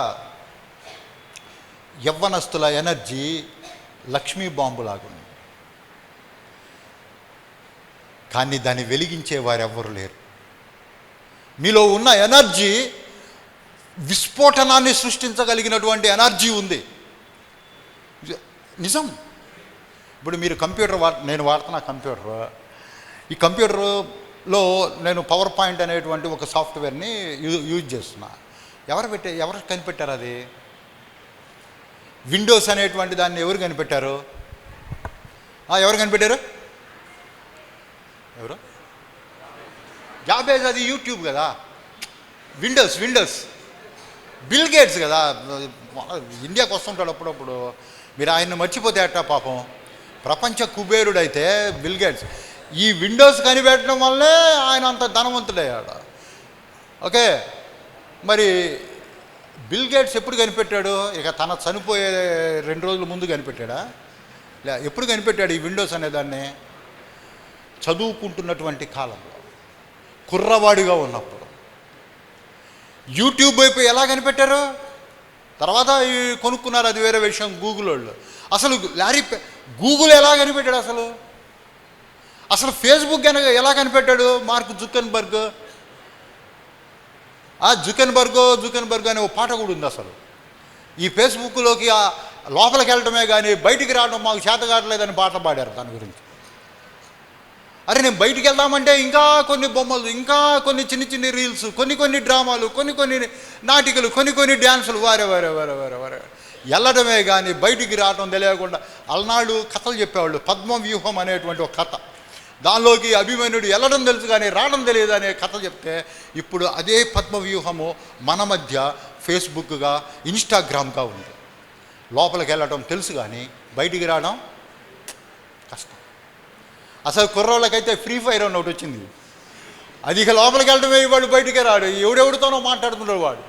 యవ్వనస్తుల ఎనర్జీ లక్ష్మీ బాంబు లాగుంది, కానీ దాన్ని వెలిగించే వారెవ్వరు లేరు. మీలో ఉన్న ఎనర్జీ విస్ఫోటనాన్ని సృష్టించగలిగినటువంటి ఎనర్జీ ఉంది, నిజం. ఇప్పుడు మీరు కంప్యూటర్ నేను వాడుతున్న కంప్యూటర్, ఈ కంప్యూటర్లో నేను పవర్ పాయింట్ అనేటువంటి ఒక సాఫ్ట్వేర్ని యూజ్ చేస్తున్నా. ఎవరు కనిపెట్టారు అది? విండోస్ అనేటువంటి దాన్ని ఎవరు కనిపెట్టారు? ఎవరు కనిపెట్టారు? ఎవరు? జాబేజ్. అది యూట్యూబ్ కదా. విండోస్ బిల్ గేట్స్ కదా. ఇండియాకి వస్తుంటాడు అప్పుడప్పుడు. మీరు ఆయన్ని మర్చిపోతే అట్టా పాపం. ప్రపంచ కుబేరుడైతే బిల్ గేట్స్. ఈ విండోస్ కనిపెట్టడం వల్లే ఆయన అంత ధనవంతుడయ్యాడు. ఓకే, మరి బిల్ గేట్స్ ఎప్పుడు కనిపెట్టాడు? ఇక తన చనిపోయే 2 రోజుల ముందు కనిపెట్టాడా? ఎప్పుడు కనిపెట్టాడు ఈ విండోస్ అనేదాన్ని? చదువుకుంటున్నటువంటి కాలంలో, కుర్రవాడిగా ఉన్నప్పుడు. యూట్యూబ్ వైపు ఎలా కనిపెట్టారు? తర్వాత కొనుక్కున్నారు, అది వేరే విషయం. గూగుల్ వాళ్ళు అసలు గూగుల్ ఎలా కనిపెట్టాడు? అసలు ఫేస్బుక్ ఎలా కనిపెట్టాడు? Mark Zuckerberg. ఆ జుకర్బర్గ్ అనే ఓ పాట కూడా ఉంది. అసలు ఈ ఫేస్బుక్లోకి లోపలికి వెళ్ళటమే కానీ బయటికి రావడం మాకు చేత కావట్లేదని పాట పాడారు దాని గురించి. అరే నేను బయటికి వెళ్దామంటే ఇంకా కొన్ని బొమ్మలు, ఇంకా కొన్ని చిన్న చిన్న రీల్స్, కొన్ని డ్రామాలు, కొన్ని నాటికలు, కొన్ని డ్యాన్సులు, వారే వెళ్ళడమే కానీ బయటికి రావడం తెలియకుండా. అలనాడు కథలు చెప్పేవాళ్ళు. పద్మవ్యూహం అనేటువంటి ఒక కథ, దానిలోకి అభిమన్యుడు వెళ్ళడం తెలుసు కానీ రావడం తెలియదు అనే కథ చెప్తే, ఇప్పుడు అదే పద్మవ్యూహము మన మధ్య ఫేస్బుక్గా, ఇన్స్టాగ్రామ్గా ఉంది. లోపలికి వెళ్ళడం తెలుసు కానీ బయటికి రావడం కష్టం. అసలు కుర్రోళ్ళకైతే ఫ్రీ ఫైర్ అని ఒకటి వచ్చింది. అది ఇక లోపలికి వెళ్ళడమే, వాడు బయటికే రాడు. ఎవడెవడితోనో మాట్లాడుతున్నాడు వాడు.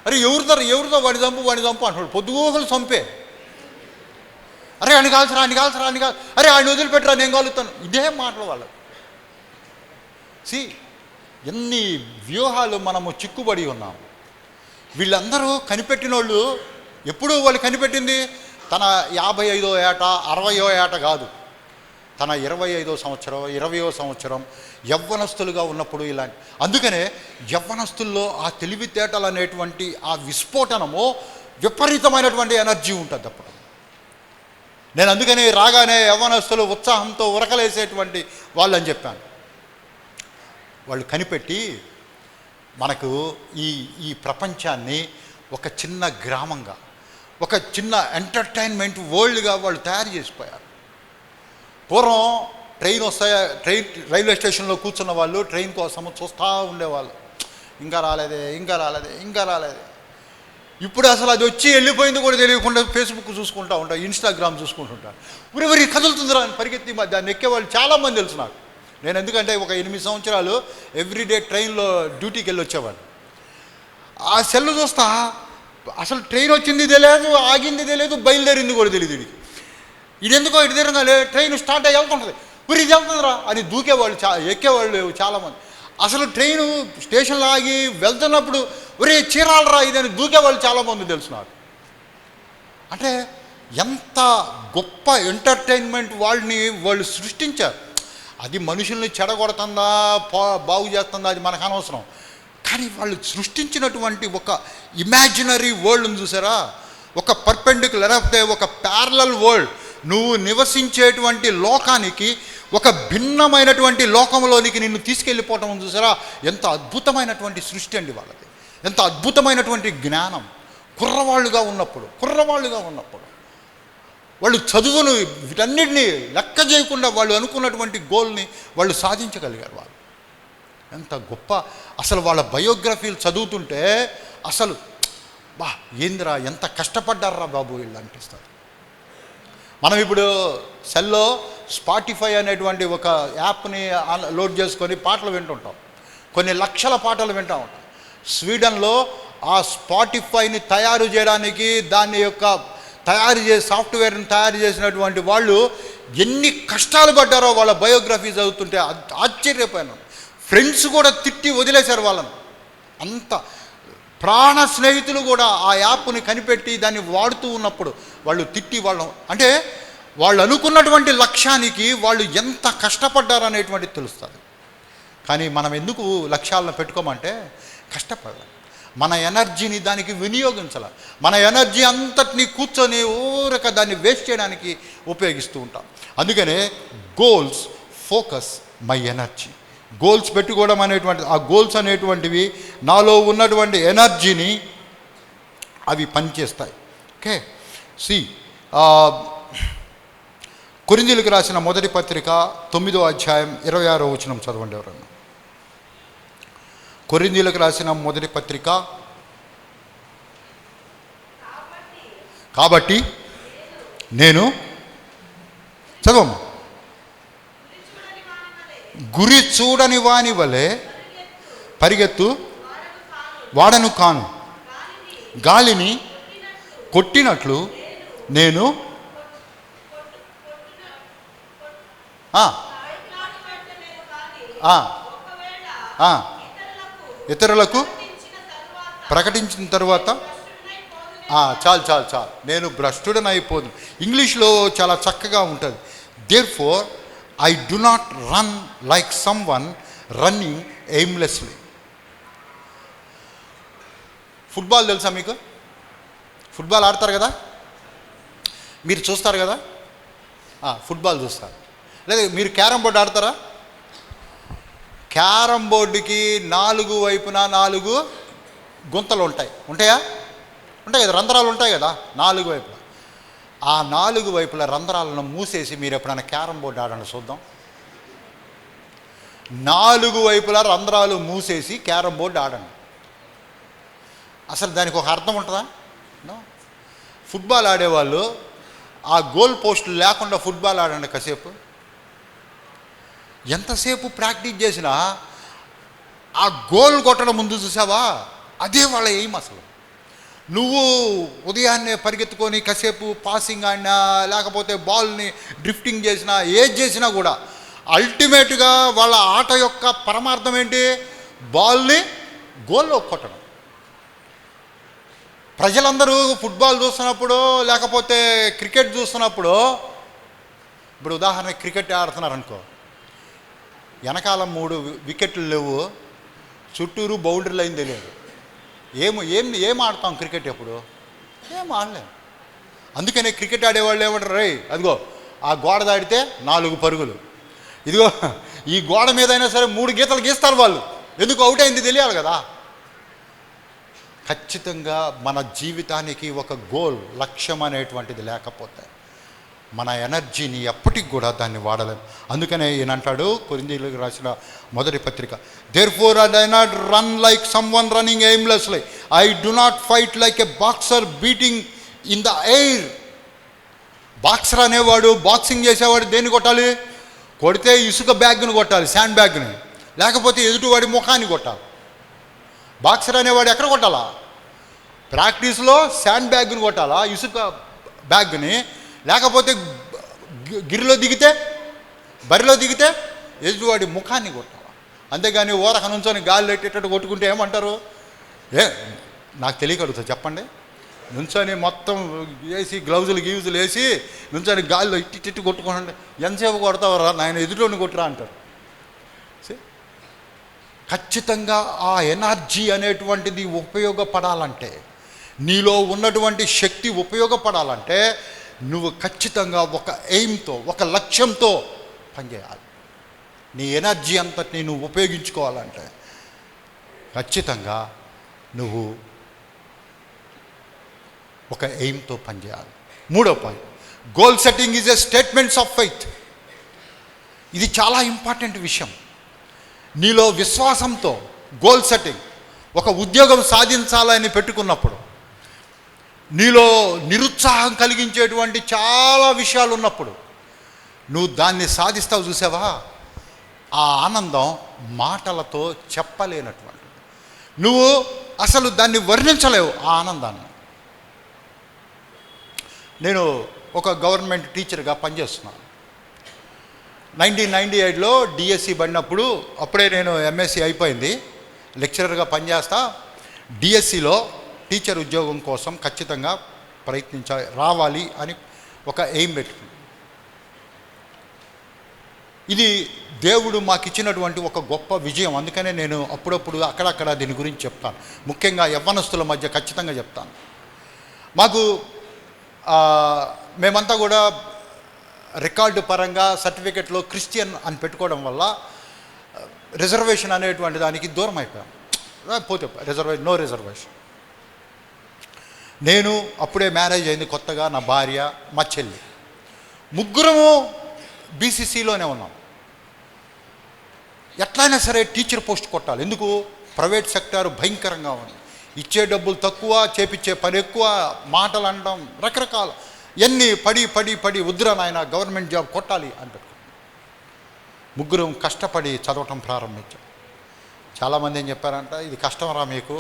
అరే ఎవరితో వాడి చంపు అంటున్నాడు. పొద్దుగోకలు చంపే. అరే ఆయన కాల్చరా, అరే ఆయన వదిలిపెట్టరా, నేను కాలుతాను. ఇదే మాటలు వాళ్ళు. ఎన్ని వ్యూహాలు మనము చిక్కుబడి ఉన్నాము. వీళ్ళందరూ కనిపెట్టిన వాళ్ళు ఎప్పుడు వాళ్ళు కనిపెట్టింది తన 55వ ఏట 60వ ఏట కాదు, తన 25వ సంవత్సరం 20వ సంవత్సరం యవ్వనస్తులుగా ఉన్నప్పుడు ఇలాంటి. అందుకనే యవ్వనస్తుల్లో ఆ తెలివితేటలు అనేటువంటి ఆ విస్ఫోటనము, విపరీతమైనటువంటి ఎనర్జీ ఉంటుంది అప్పుడు. నేను అందుకని రాగానే యవ్వనస్తులు ఉత్సాహంతో ఉరకలేసేటువంటి వాళ్ళు అని చెప్పాను. వాళ్ళు కనిపెట్టి మనకు ఈ ప్రపంచాన్ని ఒక చిన్న గ్రామంగా, ఒక చిన్న ఎంటర్టైన్మెంట్ వరల్డ్గా వాళ్ళు తయారు చేసిపోయారు. పూర్వం రైల్వే స్టేషన్లో కూర్చున్న వాళ్ళు ట్రైన్ కోసం చూస్తూ ఉండేవాళ్ళు. ఇంకా రాలేదే. ఇప్పుడు అసలు అది వచ్చి వెళ్ళిపోయింది కూడా తెలియకుండా ఫేస్బుక్ చూసుకుంటూ ఉంటారు, ఇన్స్టాగ్రామ్ చూసుకుంటుంటారు. ఉరి కదులుతుందిరా అని పరిగెత్తి దాన్ని ఎక్కేవాళ్ళు చాలామంది తెలుసు నాకు. నేను ఎందుకంటే ఒక 8 సంవత్సరాలు ఎవ్రీడే ట్రైన్లో డ్యూటీకి వెళ్ళి వచ్చేవాళ్ళు. ఆ సెల్ చూస్తా అసలు ట్రైన్ వచ్చింది తెలియదు, ఆగింది తెలియదు, బయలుదేరింది కూడా తెలియదు. ఇదెందుకో ఇటు తిరగాలి, ట్రైన్ స్టార్ట్ అయ్యి వెళ్తుంటుంది, ఇది వెళ్తుందిరా అని దూకేవాళ్ళు, ఎక్కేవాళ్ళు చాలామంది. అసలు ట్రైను స్టేషన్లో ఆగి వెళ్తున్నప్పుడు చీరాలరా ఇదని దూకేవాళ్ళు చాలామంది తెలుసు నాకు. అంటే ఎంత గొప్ప ఎంటర్టైన్మెంట్ వాళ్ళు సృష్టించారు. అది మనుషుల్ని చెడగొడుతుందా బాగు చేస్తుందా అది మనకు అనవసరం. కానీ వాళ్ళు సృష్టించినటువంటి ఒక ఇమాజినరీ వరల్డ్ని చూసారా, ఒక పర్పెండిక్యులర్, లేకపోతే ఒక ప్యారలల్ వరల్డ్, నువ్వు నివసించేటువంటి లోకానికి ఒక భిన్నమైనటువంటి లోకంలోనికి నిన్ను తీసుకెళ్ళిపోవటం చూసారా. ఎంత అద్భుతమైనటువంటి సృష్టి అండి వాళ్ళది, ఎంత అద్భుతమైనటువంటి జ్ఞానం. కుర్రవాళ్ళుగా ఉన్నప్పుడు వాళ్ళు చదువును వీటన్నిటినీ లెక్క చేయకుండా వాళ్ళు అనుకున్నటువంటి గోల్ని వాళ్ళు సాధించగలిగారు. వాళ్ళు ఎంత గొప్ప. అసలు వాళ్ళ బయోగ్రఫీలు చదువుతుంటే అసలు ఏందిరా ఎంత కష్టపడ్డారా బాబు వీళ్ళు అనిపిస్తారు. మనం ఇప్పుడు సెల్లో స్పాటిఫై అనేటువంటి ఒక యాప్ని లోడ్ చేసుకొని పాటలు వింటుంటాం. కొన్ని లక్షల పాటలు వింటూ ఉంటాం. స్వీడన్లో ఆ స్పాటిఫైని తయారు చేయడానికి దాని యొక్క సాఫ్ట్వేర్ని తయారు చేసినటువంటి వాళ్ళు ఎన్ని కష్టాలు పడ్డారో వాళ్ళ బయోగ్రఫీ చదువుతుంటే ఆశ్చర్యపోయాను. ఫ్రెండ్స్ కూడా తిట్టి వదిలేశారు వాళ్ళను. అంత ప్రాణ స్నేహితులు కూడా ఆ యాప్ని కనిపెట్టి దాన్ని వాడుతూ ఉన్నప్పుడు వాళ్ళు తిట్టి అంటే వాళ్ళు అనుకున్నటువంటి లక్ష్యానికి వాళ్ళు ఎంత కష్టపడ్డారు అనేటువంటిది తెలుస్తుంది. కానీ మనం ఎందుకు లక్ష్యాలను పెట్టుకోమంటే కష్టపడాలి. మన ఎనర్జీని దానికి వినియోగించాలి. మన ఎనర్జీ అంతటినీ కూర్చొని ఊరక దాన్ని వేస్ట్ చేయడానికి ఉపయోగిస్తూ ఉంటాం. అందుకనే goals focus my energy. Goals పెట్టుకోవడం అనేటువంటి ఆ గోల్స్ అనేటువంటివి నాలో ఉన్నటువంటి ఎనర్జీని అవి పనిచేస్తాయి. ఓకే. కొరింథీయులకు రాసిన మొదటి పత్రిక 9వ అధ్యాయం 26వ వచనం చదవండి ఎవరన్నా. కొరింథీయులకు రాసిన మొదటి పత్రిక. కాబట్టి నేను చదవమ్మా. గురి చూడని వాని వలె పరిగెత్తు వాడను కాను, గాలిని కొట్టినట్లు నేను ఇతరులకు ప్రకటించిన తర్వాత చాలు చాలు చాలు, నేను భ్రష్టుడని అయిపోదు. ఇంగ్లీష్లో చాలా చక్కగా ఉంటుంది. Therefore I do not run like someone running aimlessly. Football తెలుసా మీకు? ఫుట్బాల్ ఆడతారు కదా, మీరు చూస్తారు కదా, ఫుట్బాల్ చూస్తారు. లేదా మీరు క్యారమ్ బోర్డు ఆడతారా? క్యారమ్ బోర్డుకి 4 వైపున 4 గుంతలు ఉంటాయా? ఉంటాయి కదా, రంధ్రాలు ఉంటాయి కదా 4 వైపులా. ఆ 4 వైపుల రంధ్రాలను మూసేసి మీరు ఎప్పుడైనా క్యారమ్ బోర్డు ఆడండి చూద్దాం. 4 వైపుల రంధ్రాలు మూసేసి క్యారమ్ బోర్డు ఆడండి. అసలు దానికి ఒక అర్థం ఉంటుందా? ఫుట్బాల్ ఆడేవాళ్ళు ఆ గోల్ పోస్టులు లేకుండా ఫుట్బాల్ ఆడండి కాసేపు. ఎంతసేపు ప్రాక్టీస్ చేసినా ఆ గోల్ కొట్టడం ముందు చూసావా, అదే వాళ్ళ ఎయిమ్. అసలు నువ్వు ఉదయాన్నే పరిగెత్తుకొని కాసేపు పాసింగ్ ఆడినా, లేకపోతే బాల్ని డ్రిఫ్టింగ్ చేసినా, ఏది చేసినా కూడా అల్టిమేట్గా వాళ్ళ ఆట యొక్క పరమార్థం ఏంటి? బాల్ని గోల్లో కొట్టడం. ప్రజలందరూ ఫుట్బాల్ చూస్తున్నప్పుడు, లేకపోతే క్రికెట్ చూస్తున్నప్పుడు, ఇప్పుడు ఉదాహరణకి క్రికెట్ ఆడుతున్నారు అనుకో, వెనకాల 3 వికెట్లు లేవు, చుట్టూరు బౌండరీ లైన్ తెలియదు. ఏం ఆడతాం క్రికెట్? ఎప్పుడు ఏం ఆడలేము. అందుకనే క్రికెట్ ఆడేవాళ్ళు ఏమంటారు, రే అదిగో ఆ గోడ దాడితే 4 పరుగులు, ఇదిగో ఈ గోడ మీద అయినా సరే 3 గీతలు గీస్తారు వాళ్ళు. ఎందుకు అవుట్ అయింది తెలియాలి కదా. ఖచ్చితంగా మన జీవితానికి ఒక గోల్, లక్ష్యం అనేటువంటిది లేకపోతే మన ఎనర్జీని ఎప్పటికి కూడా దాన్ని వాడలేము. అందుకనే ఈయన అంటాడు కొరింథీయులకు రాసిన మొదటి పత్రిక, therefore I do not run like someone running aimlessly, I do not fight like a boxer beating in the air. Boxer అనేవాడు, బాక్సింగ్ చేసేవాడు దేన్ని కొట్టాలి? కొడితే ఇసుక బ్యాగ్ను కొట్టాలి, శాండ్ బ్యాగ్ని, లేకపోతే ఎదుటివాడి ముఖాన్ని కొట్టాలి. బాక్సర్ అనేవాడు ఎక్కడ కొట్టాలా? ప్రాక్టీస్లో శాండ్ బ్యాగ్ని కొట్టాలా, ఇసుక బ్యాగ్ని, లేకపోతే బరిలో దిగితే ఎదుటివాడి ముఖాన్ని కొట్టాలా. అంతేగాని ఓరక నుంచొని గాలి పెట్టేటట్టు కొట్టుకుంటే ఏమంటారు? నాకు తెలియకడుగుతా చెప్పండి. నుంచొని మొత్తం వేసి గ్లౌజులు వేసి నుంచొని గాలిలో ఇట్టి కొట్టుకోండి, ఎంతసేపు కొడతావరా నాయన, ఎదుటిని కొట్టురా అంటారు. ఖచ్చితంగా ఆ ఎనర్జీ అనేటువంటిది ఉపయోగపడాలంటే, నీలో ఉన్నటువంటి శక్తి ఉపయోగపడాలంటే నువ్వు ఖచ్చితంగా ఒక ఎయిమ్తో, ఒక లక్ష్యంతో పనిచేయాలి. నీ ఎనర్జీ అంతటిని నువ్వు ఉపయోగించుకోవాలంటే ఖచ్చితంగా నువ్వు ఒక ఎయిమ్తో పనిచేయాలి. 3వ point, goal setting is a statements of faith. ఇది చాలా ఇంపార్టెంట్ విషయం. నీలో విశ్వాసంతో గోల్ సెట్టింగ్, ఒక ఉద్యోగం సాధించాలని పెట్టుకున్నప్పుడు, నీలో నిరుత్సాహం కలిగించేటువంటి చాలా విషయాలు ఉన్నప్పుడు నువ్వు దాన్ని సాధిస్తావు చూసావా, ఆ ఆనందం మాటలతో చెప్పలేనటువంటిది. నువ్వు అసలు దాన్ని వర్ణించలేవు ఆ ఆనందాన్ని. నేను ఒక గవర్నమెంట్ టీచర్గా పనిచేస్తున్నాను. 1998లో డిఎస్సి పడినప్పుడు, అప్పుడే నేను ఎంఎస్సి అయిపోయింది, లెక్చరర్గా పనిచేస్తా. డిఎస్సిలో టీచర్ ఉద్యోగం కోసం ఖచ్చితంగా రావాలి అని ఒక ఎయిమ్ పెట్టుకుంది. ఇది దేవుడు మాకు ఇచ్చినటువంటి ఒక గొప్ప విజయం. అందుకనే నేను అప్పుడప్పుడు అక్కడక్కడ దీని గురించి చెప్తాను. ముఖ్యంగా యవ్వనస్తుల మధ్య ఖచ్చితంగా చెప్తాను. మాకు మేమంతా కూడా రికార్డు పరంగా సర్టిఫికెట్లో క్రిస్టియన్ అని పెట్టుకోవడం వల్ల రిజర్వేషన్ అనేటువంటి దానికి దూరం అయిపోయాం. పోతే నో రిజర్వేషన్. నేను అప్పుడే మ్యారేజ్ అయింది కొత్తగా, నా భార్య, మా చెల్లి, ముగ్గురము బీసీసీలోనే ఉన్నాం. ఎట్లయినా సరే టీచర్ పోస్ట్ కొట్టాలి. ఎందుకు? ప్రైవేట్ సెక్టార్ భయంకరంగా ఉంది, ఇచ్చే డబ్బులు తక్కువ, చేపించే పని ఎక్కువ, మాటలు అనడం రకరకాల, ఎన్ని పడి వద్దురా నాయన గవర్నమెంట్ జాబ్ కొట్టాలి అంటారు. ముగ్గురం కష్టపడి చదవటం ప్రారంభించాం. చాలామంది ఏం చెప్పారంట, ఇది కష్టమరా మీకు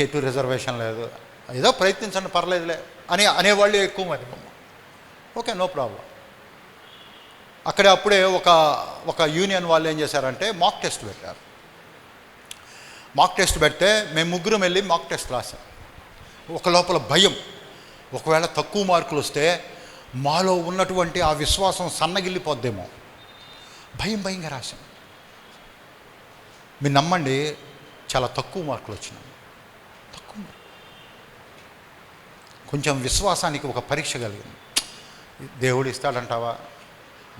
ఎటు రిజర్వేషన్ లేదు, ఏదో ప్రయత్నించండి పర్లేదులే అనేవాళ్ళు ఎక్కువ మంది. Okay, no problem. అప్పుడే ఒక యూనియన్ వాళ్ళు ఏం చేశారంటే మాక్ టెస్ట్ పెట్టారు. మాక్ టెస్ట్ పెడితే మేము ముగ్గురం వెళ్ళి మాక్ టెస్ట్ రాసాం. ఒక లోపల భయం, ఒకవేళ తక్కువ మార్కులు వస్తే మాలో ఉన్నటువంటి ఆ విశ్వాసం సన్నగిల్లిపోద్దేమో, భయంగా రాశాం. మీరు నమ్మండి, చాలా తక్కువ మార్కులు వచ్చినాయి. కొంచెం విశ్వాసానికి ఒక పరీక్ష కలిగింది. దేవుడు ఇస్తాడంటావా?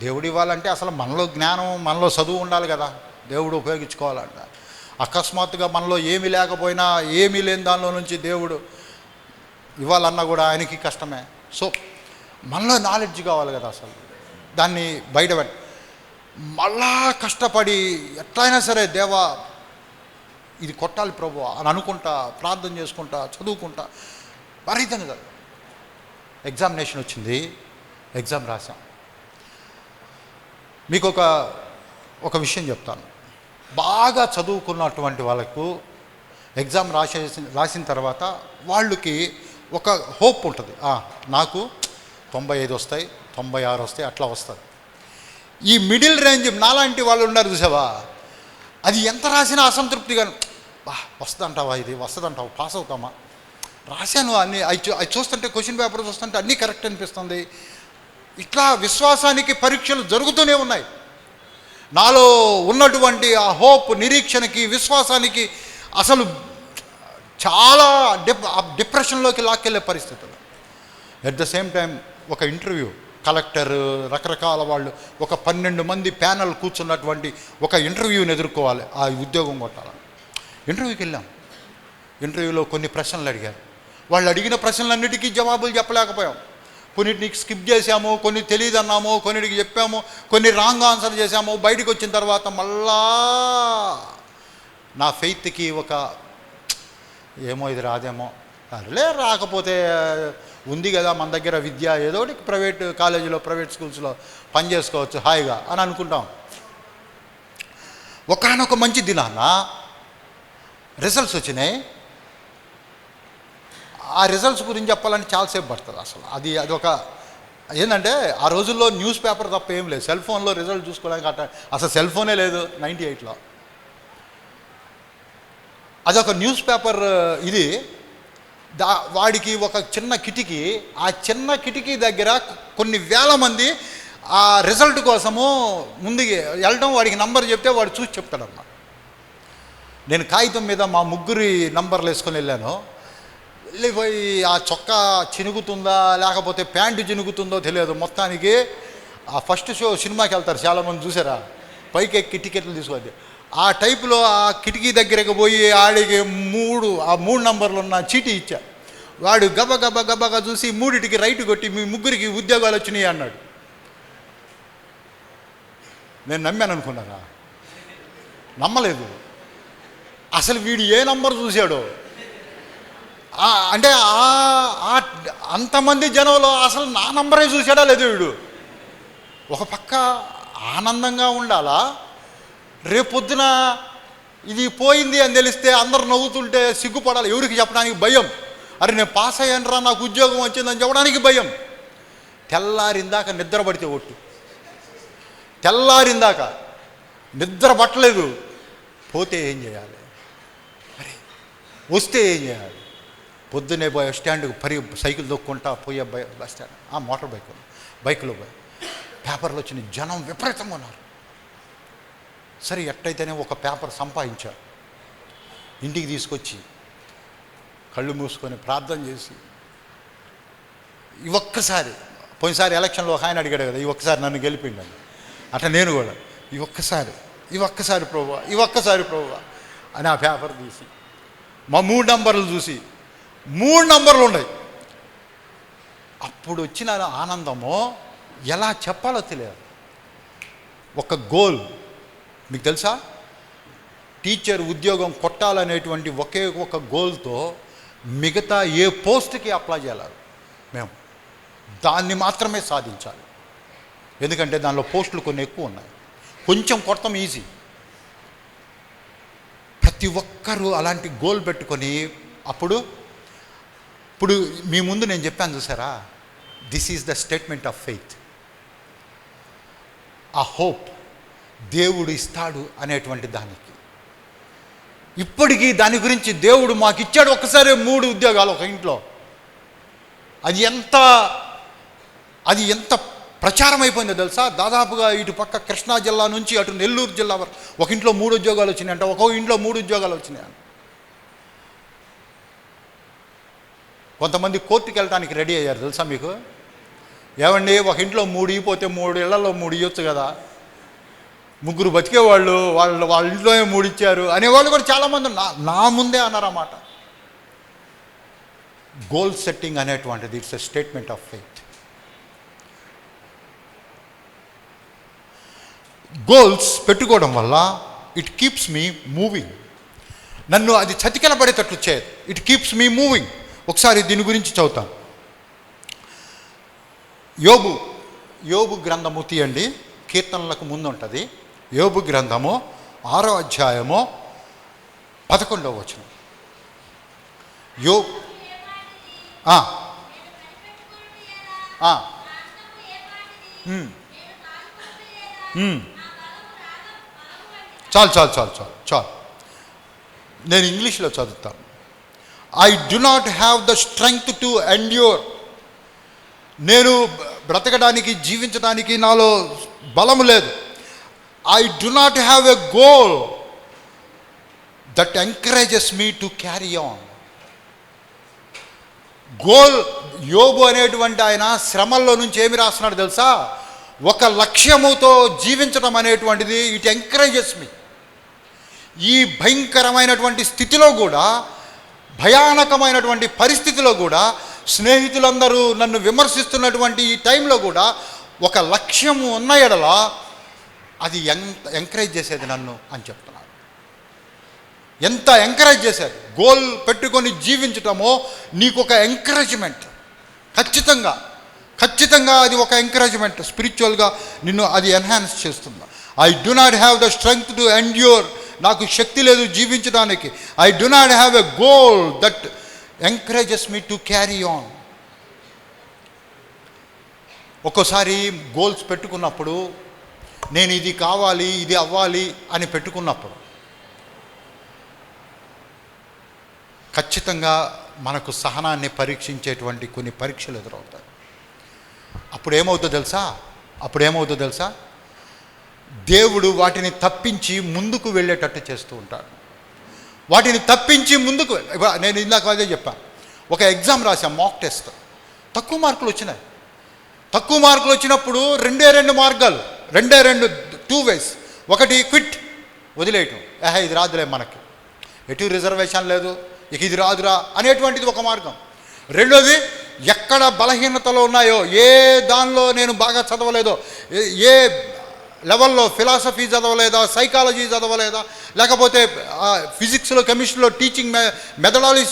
దేవుడు ఇవ్వాలంటే అసలు మనలో జ్ఞానం, మనలో చదువు ఉండాలి కదా, దేవుడు ఉపయోగించుకోవాలంట. అకస్మాత్తుగా మనలో ఏమీ లేకపోయినా, ఏమీ లేని దానిలో నుంచి దేవుడు ఇవ్వాలన్నా కూడా ఆయనకి కష్టమే. సో మనలో నాలెడ్జ్ కావాలి కదా, అసలు దాన్ని బయటపెట్టి మళ్ళా కష్టపడి ఎట్లయినా సరే దేవా ఇది కొట్టాలి ప్రభు అని అనుకుంటా, ప్రార్థన చేసుకుంటా, చదువుకుంటా విపరీతంగా చదువు. ఎగ్జామినేషన్ వచ్చింది, ఎగ్జామ్ రాసాం. మీకు ఒక విషయం చెప్తాను. బాగా చదువుకున్నటువంటి వాళ్ళకు ఎగ్జామ్ రాసిన తర్వాత వాళ్ళకి ఒక హోప్ ఉంటుంది, నాకు 95 వస్తాయి, 96 వస్తాయి, అట్లా వస్తుంది. ఈ మిడిల్ రేంజ్ నాలాంటి వాళ్ళు ఉన్నారు చూసావా, అది ఎంత రాసినా అసంతృప్తిగా, వస్తుందంటావా, ఇది వస్తుందంటావా, పాస్ అవుతామా, రాశాను అన్నీ, అవి చూస్తుంటే క్వశ్చన్ పేపర్ చూస్తుంటే అన్నీ కరెక్ట్ అనిపిస్తుంది. ఇట్లా విశ్వాసానికి పరీక్షలు జరుగుతూనే ఉన్నాయి. నాలో ఉన్నటువంటి ఆ హోప్, నిరీక్షణకి, విశ్వాసానికి అసలు చాలా డిప్రెషన్లోకి లాక్కెళ్ళే పరిస్థితులు. ఎట్ ద సేమ్ టైం ఒక ఇంటర్వ్యూ, కలెక్టర్, రకరకాల వాళ్ళు, ఒక 12 మంది ప్యానల్ కూర్చున్నటువంటి ఒక ఇంటర్వ్యూని ఎదుర్కోవాలి, ఆ ఉద్యోగం కొట్టాలి. ఇంటర్వ్యూకి వెళ్ళాం. ఇంటర్వ్యూలో కొన్ని ప్రశ్నలు అడిగారు. వాళ్ళు అడిగిన ప్రశ్నలన్నిటికీ జవాబులు చెప్పలేకపోయాం. కొన్నిటికి స్కిప్ చేశాము, కొన్ని తెలియదు అన్నాము, కొన్నిటికి చెప్పాము, కొన్ని రాంగ్ ఆన్సర్ చేశాము. బయటకు వచ్చిన తర్వాత మళ్ళా నా ఫెయిత్కి ఏమో ఇది రాదేమో, అరే రాకపోతే ఉంది కదా మన దగ్గర విద్య, ఏదో ఒకటి ప్రైవేట్ కాలేజీలో, ప్రైవేట్ స్కూల్స్లో పని చేసుకోవచ్చు హాయిగా అని అనుకుంటాం. ఒకానొక మంచి దినాన రిజల్ట్స్ వచ్చినాయి. ఆ రిజల్ట్స్ గురించి చెప్పాలంటే చాలాసేపు పడుతుంది. అసలు అదొక ఏంటంటే, ఆ రోజుల్లో న్యూస్ పేపర్ తప్ప ఏం లేదు, సెల్ ఫోన్లో రిజల్ట్ చూసుకోవడానికి అసలు సెల్ ఫోనే లేదు 98లో. అదొక న్యూస్ పేపర్. ఇది వాడికి ఒక చిన్న కిటికీ, ఆ చిన్న కిటికీ దగ్గర కొన్ని వేల మంది ఆ రిజల్ట్ కోసము ముందుకి వెళ్ళడం, వాడికి నంబర్ చెప్తే వాడు చూసి చెప్తాడన్నమాట. నేను కాగితం మీద మా ముగ్గురి నంబర్లు వేసుకొని వెళ్ళాను. వెళ్ళిపోయి ఆ చొక్కా చినుగుతుందా లేకపోతే ప్యాంటు చినుగుతుందో తెలియదు. మొత్తానికి ఆ ఫస్ట్ షో సినిమాకి వెళ్తారు చాలామంది, చూసారా, పైకి ఎక్కి టికెట్లు తీసుకోండి. ఆ టైపులో ఆ కిటికీ దగ్గరకు పోయి ఆడికి 3 నంబర్లు ఉన్న చీటీ ఇచ్చా. వాడు గబగబగా చూసి 3టికి రైట్ కొట్టి మీ ముగ్గురికి ఉద్యోగాలు వచ్చినాయి అన్నాడు. నేను నమ్మాను అనుకున్నారా? నమ్మలేదు. అసలు వీడు ఏ నంబర్ చూశాడో, అంటే అంతమంది జనంలో అసలు నా నంబరే చూశాడా లేదు వీడు. ఒక పక్క ఆనందంగా ఉండాలా, రేపొద్దున ఇది పోయింది అని తెలిస్తే అందరు నవ్వుతుంటే సిగ్గుపడాలి, ఎవరికి చెప్పడానికి భయం. అరే నేను పాస్ అయ్యానరా, నాకు ఉద్యోగం వచ్చిందని చెప్పడానికి భయం. తెల్లారిందాక నిద్ర పడితే ఒట్టు, తెల్లారిందాక నిద్ర పట్టలేదు. పోతే ఏం చేయాలి, మరి వస్తే ఏం చేయాలి? పొద్దున్నే బస్ స్టాండ్కి సైకిల్ దొక్కుంటా పోయే బస్ స్టాండ్, మోటార్ బైక్లో పోయి పేపర్లు వచ్చిన జనం విపరీతంగా ఉన్నారు. సరే ఎట్టయితేనే ఒక పేపర్ సంపాదించారు. ఇంటికి తీసుకొచ్చి కళ్ళు మూసుకొని ప్రార్థన చేసి, ఈ ఒక్కసారి, పోయినసారి ఎలక్షన్లో ఒక ఆయన అడిగాడు కదా, ఈ ఒక్కసారి నన్ను గెలిపిండండి, అట్లా నేను కూడా ఈ ఒక్కసారి ప్రభువా అని ఆ పేపర్ తీసి మా 3 నంబర్లు చూసి 3 నంబర్లు ఉన్నాయి. అప్పుడు వచ్చిన ఆనందమో ఎలా చెప్పాలో తెలియదు. ఒక గోల్ మీకు తెలుసా, టీచర్ ఉద్యోగం కొట్టాలనేటువంటి ఒకే ఒక గోల్తో మిగతా ఏ పోస్ట్కి అప్లై చేయాలి, మేము దాన్ని మాత్రమే సాధించాలి. ఎందుకంటే దానిలో పోస్టులు కొన్ని ఎక్కువ ఉన్నాయి, కొంచెం కొడతాం ఈజీ. ప్రతి ఒక్కరూ అలాంటి గోల్ పెట్టుకొని, ఇప్పుడు మీ ముందు నేను చెప్పాను చూసారా, this is the statement of faith. ఆ హోప్ దేవుడు ఇస్తాడు అనేటువంటి దానికి ఇప్పటికీ దాని గురించి దేవుడు మాకు ఇచ్చాడు. ఒక్కసారి 3 ఉద్యోగాలు ఒక ఇంట్లో. అది ఎంత ప్రచారం అయిపోయిందో తెలుసా? దాదాపుగా ఇటు పక్క కృష్ణా జిల్లా నుంచి అటు నెల్లూరు జిల్లా వరకు ఒక ఇంట్లో 3 ఉద్యోగాలు వచ్చినాయంట. ఒక్కొక్క ఇంట్లో 3 ఉద్యోగాలు వచ్చినాయి. కొంతమంది కోర్టుకి వెళ్ళడానికి రెడీ అయ్యారు తెలుసా మీకు? ఏమండి, ఒక ఇంట్లో 3 ఇపోతే 3 ఇళ్లలో 3 ఇవ్వచ్చు కదా, 3 బతికేవాళ్ళు వాళ్ళ ఇంట్లోనే 3 ఇచ్చారు అనేవాళ్ళు కూడా చాలామంది నా ముందే అన్నారన్నమాట. గోల్ సెట్టింగ్ అనేటువంటిది it's a statement of faith. Goals పెట్టుకోవడం వల్ల ఇట్ కీప్స్ మీ మూవింగ్. నన్ను అది చతికిలబడేటట్లు చేయదు. It keeps me moving. ఒకసారి దీని గురించి చదువుతాను. యోబు గ్రంథము తీయండి, కీర్తనలకు ముందు ఉంటుంది. యోబు గ్రంథము 6వ అధ్యాయము 11వ వచనం. చాలు నేను ఇంగ్లీష్లో చదువుతాను. I do not have the strength to endure. నేను బ్రతకడానికి, జీవించడానికి నాలో బలము లేదు. I do not have a goal that encourages me to carry on. Goal. యోబు అనేటువంటి ఆయన శ్రమల్లో నుంచి ఏమి రాస్తున్నాడు తెలుసా? ఒక లక్ష్యముతో జీవించడం అనేటువంటిది ఇట్ ఎంకరేజెస్ మీ. ఈ భయంకరమైనటువంటి స్థితిలో కూడా, భయానకమైనటువంటి పరిస్థితిలో కూడా, స్నేహితులందరూ నన్ను విమర్శిస్తున్నటువంటి ఈ టైంలో కూడా ఒక లక్ష్యము ఉన్న ఎడల అది ఎంత ఎంకరేజ్ చేసేది నన్ను అని చెప్తున్నాడు. ఎంత ఎంకరేజ్ చేసేది. గోల్ పెట్టుకొని జీవించటమో నీకు ఒక ఎంకరేజ్మెంట్. ఖచ్చితంగా అది ఒక ఎంకరేజ్మెంట్. స్పిరిచువల్గా నిన్ను అది ఎన్హాన్స్ చేస్తుంది. I do not have the strength to endure. నాకు శక్తి లేదు జీవించడానికి. I do not have a goal that encourages me to carry on. ఒక్కోసారి గోల్స్ పెట్టుకున్నప్పుడు, నేను ఇది కావాలి, ఇది అవ్వాలి అని పెట్టుకున్నప్పుడు ఖచ్చితంగా మనకు సహనాన్ని పరీక్షించేటువంటి కొన్ని పరీక్షలు ఎదురవుతాయి. అప్పుడు ఏమవుతుందో తెలుసా? దేవుడు వాటిని తప్పించి ముందుకు వెళ్ళేటట్టు చేస్తూ ఉంటాడు. వాటిని తప్పించి ముందుకు. నేను ఇందాక అదే చెప్పాను. ఒక ఎగ్జామ్ రాశాను, మాక్ టెస్ట్. తక్కువ మార్కులు వచ్చినప్పుడు 2 మార్గాలు, 2 వేస్. ఒకటి క్విట్, వదిలేయటం. ఇది రాదులే మనకి, ఎటు రిజర్వేషన్ లేదు, ఇక ఇది రాదురా అనేటువంటిది ఒక మార్గం. రెండోది, ఎక్కడ బలహీనతలు ఉన్నాయో, ఏ దానిలో నేను బాగా చదవలేదో, ఏ లెవెల్లో ఫిలాసఫీ చదవలేదా, సైకాలజీ చదవలేదా, లేకపోతే ఫిజిక్స్లో, కెమిస్ట్రీలో టీచింగ్ మెథడాలజీ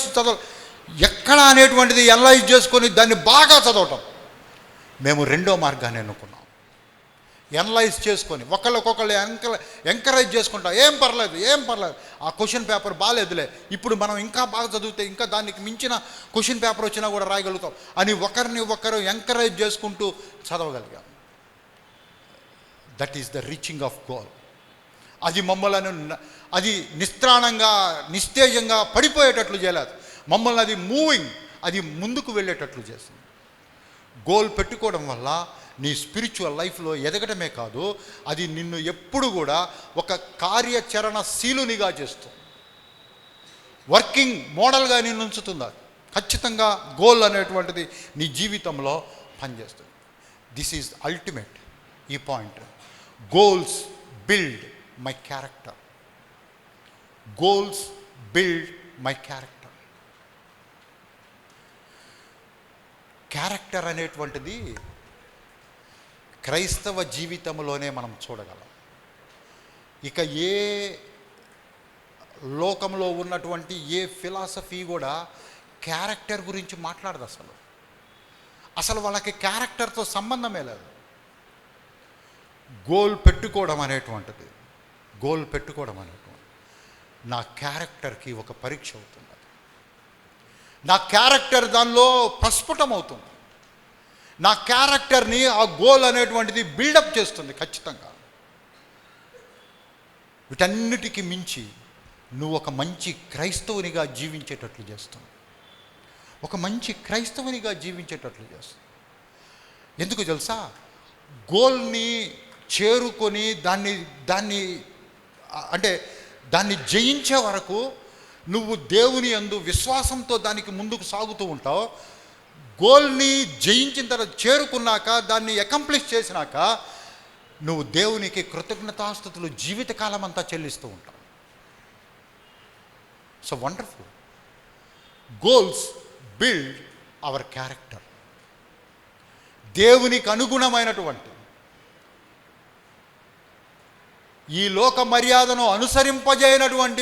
ఎక్కడ అనేటువంటిది అనలైజ్ చేసుకొని దాన్ని బాగా చదవటం. మేము 2వ మార్గాన్ని ఎన్నుకున్నాం. ఎనలైజ్ చేసుకొని ఒకళ్ళకొకళ్ళు ఎంకరేజ్ చేసుకుంటాం. ఏం పర్లేదు, ఆ క్వశ్చన్ పేపర్ బాగాలేదులే, ఇప్పుడు మనం ఇంకా బాగా చదివితే ఇంకా దానికి మించిన క్వశ్చన్ పేపర్ వచ్చినా కూడా రాయగలుగుతాం అని ఒకరిని ఒకరు ఎంకరేజ్ చేసుకుంటూ చదవగలిగాం. That is the reaching of goal. అది మమ్మల్ని అది నిస్త్రాణంగా, నిస్తేజంగా పడిపోయేటట్లు చేయలేదు. మమ్మల్ని అది మూవింగ్, అది ముందుకు వెళ్ళేటట్లు చేసింది. గోల్ పెట్టుకోవడం వల్ల నీ స్పిరిచువల్ లైఫ్లో ఎదగటమే కాదు, అది నిన్ను ఎప్పుడు కూడా ఒక కార్యాచరణశీలునిగా చేస్తుంది. వర్కింగ్ మోడల్గా నిన్ను ఉంచుతుంది. ఖచ్చితంగా గోల్ అనేటువంటిది నీ జీవితంలో పనిచేస్తుంది. This is ultimate. ఈ point, goals build my character. Goals build my character. Character అనేటువంటిది క్రైస్తవ జీవితంలోనే మనం చూడగలం. ఇక ఏ లోకంలో ఉన్నటువంటి ఏ ఫిలాసఫీ కూడా క్యారెక్టర్ గురించి మాట్లాడదు. అసలు వాళ్ళకి క్యారెక్టర్తో సంబంధమే లేదు. గోల్ పెట్టుకోవడం అనేటువంటిది నా క్యారెక్టర్కి ఒక పరీక్ష అవుతుంది. నా క్యారెక్టర్ దానిలో ప్రస్ఫుటం అవుతుంది. నా క్యారెక్టర్ని ఆ గోల్ అనేటువంటిది బిల్డప్ చేస్తుంది. ఖచ్చితంగా వీటన్నిటికీ మించి నువ్వు ఒక మంచి క్రైస్తవునిగా జీవించేటట్లు చేస్తావు. ఒక మంచి క్రైస్తవునిగా జీవించేటట్లు చేస్తావు. ఎందుకు తెలుసా? గోల్ని చేరుకొని దాన్ని అంటే దాన్ని జయించే వరకు నువ్వు దేవుని యందు విశ్వాసంతో దానికి ముందుకు సాగుతూ ఉంటావు. గోల్ని జయించిన తర్వాత చేరుకున్నాక, దాన్ని అకంప్లిష్ చేసినాక నువ్వు దేవునికి కృతజ్ఞతాస్తుతులు జీవితకాలం అంతా చెల్లిస్తూ ఉంటావు. So wonderful. Goals build our character. దేవునికి అనుగుణమైనటువంటి ఈ లోక మర్యాదను అనుసరింపజేయనటువంటి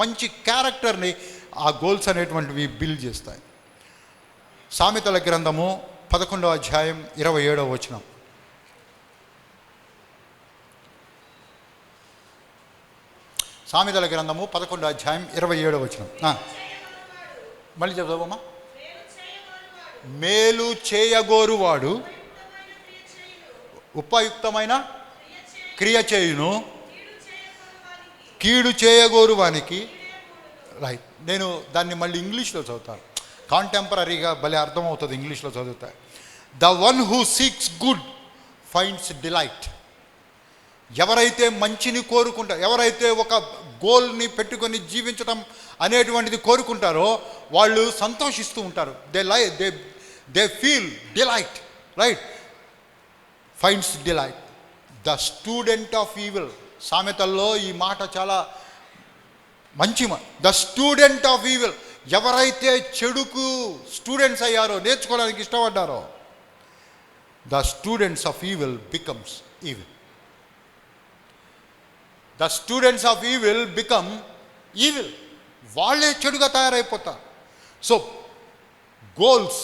మంచి క్యారెక్టర్ని ఆ గోల్స్ అనేటువంటివి బిల్డ్ చేస్తాయి. సామెతల గ్రంథము 11వ అధ్యాయం 27వ వచనం. సామెతల గ్రంథము 11వ అధ్యాయం 27వ వచనం. మళ్ళీ చెప్తావమ్మా. మేలు చేయగోరువాడు ఉపయుక్తమైన క్రియ చేయును, కీడు చేయగోరు వానికి. రైట్. నేను దాన్ని మళ్ళీ ఇంగ్లీష్లో చదువుతాను. కాంటెంపరీగా భలే అర్థమవుతుంది ఇంగ్లీష్లో చదువుతా. The one who seeks good finds delight. ఎవరైతే మంచిని కోరుకుంటారో, ఎవరైతే ఒక గోల్ని పెట్టుకొని జీవించడం అనేటువంటిది కోరుకుంటారో వాళ్ళు సంతోషిస్తూ ఉంటారు. They feel delight. Right. Finds delight. The student of evil. సామెతల్లో ఈ మాట చాలా మంచి మాట. The student of evil. ఎవరైతే చెడుకు స్టూడెంట్స్ అయ్యారో, నేర్చుకోవడానికి ఇష్టపడ్డారో, the students of evil becomes evil. The students of evil become evil. వాళ్ళే చెడుగా తయారైపోతారు. So goals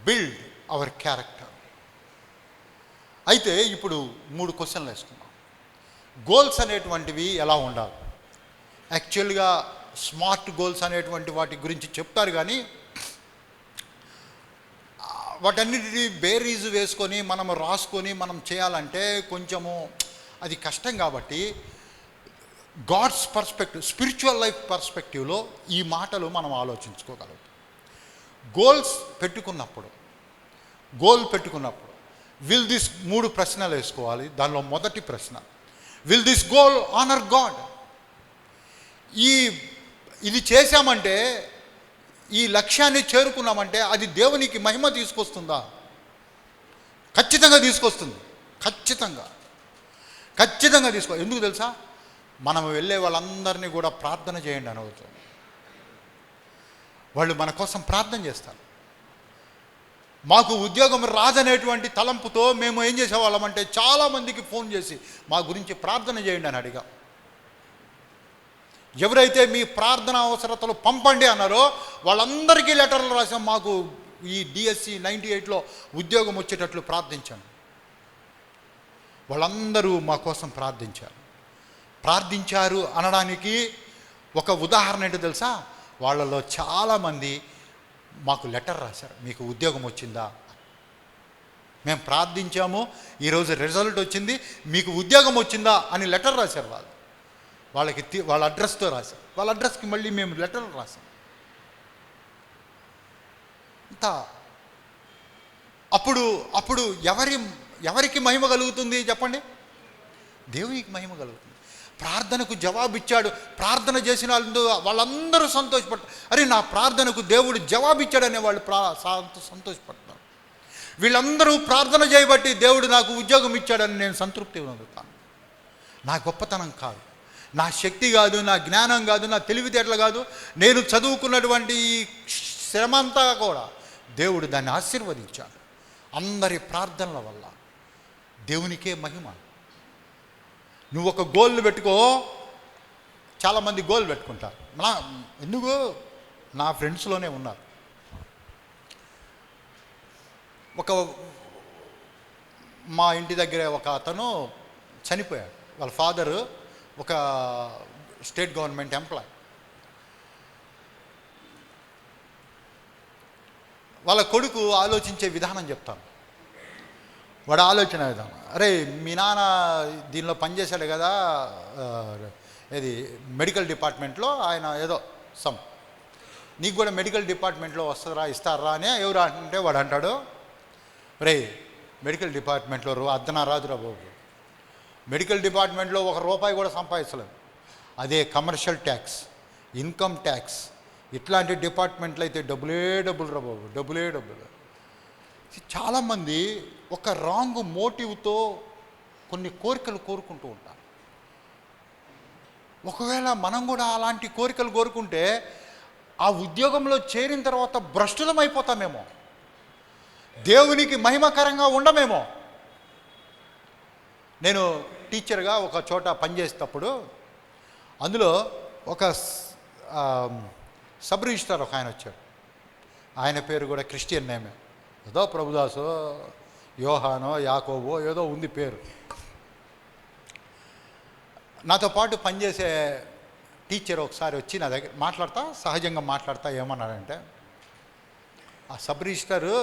build our character. అయితే ఇప్పుడు 3 క్వశ్చన్లు వేసుకున్నాం. గోల్స్ అనేటువంటివి ఎలా ఉండాలి? యాక్చువల్గా స్మార్ట్ గోల్స్ అనేటువంటి వాటి గురించి చెప్తారు, కానీ వాటన్నిటిని బేరీజ్ వేసుకొని మనం రాసుకొని మనం చేయాలంటే కొంచెము అది కష్టం. కాబట్టి గాడ్స్ పర్స్పెక్టివ్, స్పిరిచువల్ లైఫ్ పర్స్పెక్టివ్లో ఈ మాటలు మనం ఆలోచించుకోగలుగుతాం. గోల్ పెట్టుకున్నప్పుడు విల్ దిస్ 3 ప్రశ్నలు వేసుకోవాలి. దానిలో మొదటి ప్రశ్న, will this goal honour God? ఇది చేశామంటే, ఈ లక్ష్యాన్ని చేరుకున్నామంటే అది దేవునికి మహిమ తీసుకొస్తుందా? ఖచ్చితంగా తీసుకొస్తుంది. ఖచ్చితంగా ఎందుకు తెలుసా? మనం వెళ్ళే వాళ్ళందరినీ కూడా ప్రార్థన చేయండి అని అవుతుంది. వాళ్ళు మన కోసం ప్రార్థన చేస్తారు. మాకు ఉద్యోగం రాదనేటువంటి తలంపుతో మేము ఏం చేసేవాళ్ళమంటే చాలామందికి ఫోన్ చేసి మా గురించి ప్రార్థన చేయండి అని అడిగాం. ఎవరైతే మీ ప్రార్థన అవసరతలు పంపండి అన్నారో వాళ్ళందరికీ లెటర్లు రాసాం. మాకు ఈ డిఎస్సి 98లో ఉద్యోగం వచ్చేటట్లు ప్రార్థించాను. వాళ్ళందరూ మా కోసం ప్రార్థించారు అనడానికి ఒక ఉదాహరణ ఏంటో తెలుసా? వాళ్ళలో చాలామంది మాకు లెటర్ రాశారు, మీకు ఉద్యోగం వచ్చిందా, మేము ప్రార్థించాము, ఈరోజు రిజల్ట్ వచ్చింది, మీకు ఉద్యోగం వచ్చిందా అని లెటర్ రాశారు. వాళ్ళ అడ్రస్తో రాశారు. వాళ్ళ అడ్రస్కి మళ్ళీ మేము లెటర్లు రాసాం. ఇంత అప్పుడు ఎవరికి మహిమ కలుగుతుంది చెప్పండి? దేవునికి మహిమ కలుగుతుంది. ప్రార్థనకు జవాబిచ్చాడు. ప్రార్థన చేసిన వాళ్ళందరూ సంతోషపడతారు. అరే, నా ప్రార్థనకు దేవుడు జవాబిచ్చాడనే వాళ్ళు సంతోషపడతారు. వీళ్ళందరూ ప్రార్థన చేయబట్టి దేవుడు నాకు ఉద్యోగం ఇచ్చాడని నేను సంతృప్తి పొందుతాను. నా గొప్పతనం కాదు, నా శక్తి కాదు, నా జ్ఞానం కాదు, నా తెలివితేటలు కాదు, నేను చదువుకున్నటువంటి ఈ శ్రమ అంతా కూడా దేవుడు దాన్ని ఆశీర్వదించాడు. అందరి ప్రార్థనల వల్ల దేవునికే మహిమ. నువ్వు ఒక గోల్ని పెట్టుకో. చాలామంది గోల్ పెట్టుకుంటారు. ఎందుకు నా ఫ్రెండ్స్లోనే ఉన్నారు. మా ఇంటి దగ్గర ఒక అతను చనిపోయాడు. వాళ్ళ ఫాదరు ఒక స్టేట్ గవర్నమెంట్ ఎంప్లాయ్. వాళ్ళ కొడుకు ఆలోచించే విధానం చెప్తాను. వాడు ఆలోచన విధానం, అరే మీ నాన్న దీనిలో పనిచేశాడు కదా, ఇది మెడికల్ డిపార్ట్మెంట్లో ఆయన ఏదో నీకు కూడా మెడికల్ డిపార్ట్మెంట్లో వస్తుందా ఇస్తారా అని ఎవరు అంటే వాడు అంటాడు, రే మెడికల్ డిపార్ట్మెంట్లో అద్దనా రాదురా బాబు, మెడికల్ డిపార్ట్మెంట్లో ₹1 కూడా సంపాదించలేదు. అదే కమర్షియల్ ట్యాక్స్, ఇన్కమ్ ట్యాక్స్ ఇట్లాంటి డిపార్ట్మెంట్లు అయితే డబ్బులు రా బాబు, డబ్బులు. చాలామంది ఒక రాంగ్ మోటివ్తో కొన్ని కోరికలు కోరుకుంటూ ఉంటారు. ఒకవేళ మనం కూడా అలాంటి కోరికలు కోరుకుంటే ఆ ఉద్యోగంలో చేరిన తర్వాత భ్రష్టులం అయిపోతామేమో, దేవునికి మహిమకరంగా ఉండమేమో. నేను టీచర్గా ఒక చోట పనిచేసేటప్పుడు అందులో ఒక సబ్ రిజిస్ట్రార్ ఒక ఆయన వచ్చాడు. ఆయన పేరు కూడా క్రిస్టియన్ నేమే, ఏదో ప్రభుదాసో యోహానో యాకోబో ఏదో ఉంది పేరు. నాతో పాటు పనిచేసే టీచర్ ఒకసారి వచ్చి నా దగ్గర సహజంగా మాట్లాడతా ఏమన్నాడంటే, ఆ సబ్ రిజిస్టరు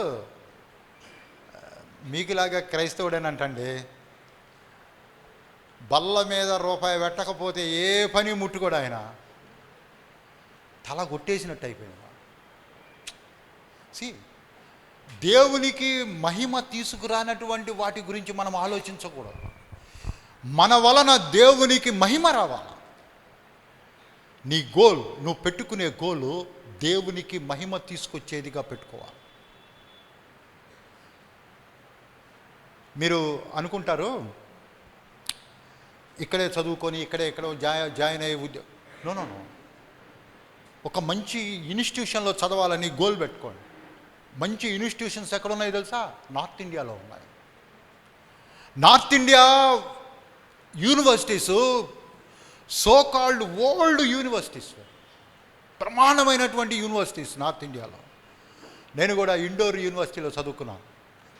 మీకులాగా క్రైస్తవుడేనంటండి, బల్ల మీద ₹1 పెట్టకపోతే ఏ పని ముట్టుకోడు ఆయన, తల కొట్టేసినట్టు అయిపోయింది. దేవునికి మహిమ తీసుకురానటువంటి వాటి గురించి మనం ఆలోచించకూడదు. మన వలన దేవునికి మహిమ రావాలి. నీ గోల్, నువ్వు పెట్టుకునే గోలు దేవునికి మహిమ తీసుకొచ్చేదిగా పెట్టుకోవాలి. మీరు అనుకుంటారు ఇక్కడే చదువుకొని ఎక్కడో జాయిన్ అయ్యే ఉద్యోగం. నో, ఒక మంచి ఇన్స్టిట్యూషన్లో చదవాలని గోల్ పెట్టుకోండి. మంచి ఇన్స్టిట్యూషన్స్ ఎక్కడున్నాయో తెలుసా? నార్త్ ఇండియాలో ఉన్నాయి. North India universities so called old universities, ప్రమాణమైనటువంటి యూనివర్సిటీస్ నార్త్ ఇండియాలో. నేను కూడా ఇండోర్ యూనివర్సిటీలో చదువుకున్నాను,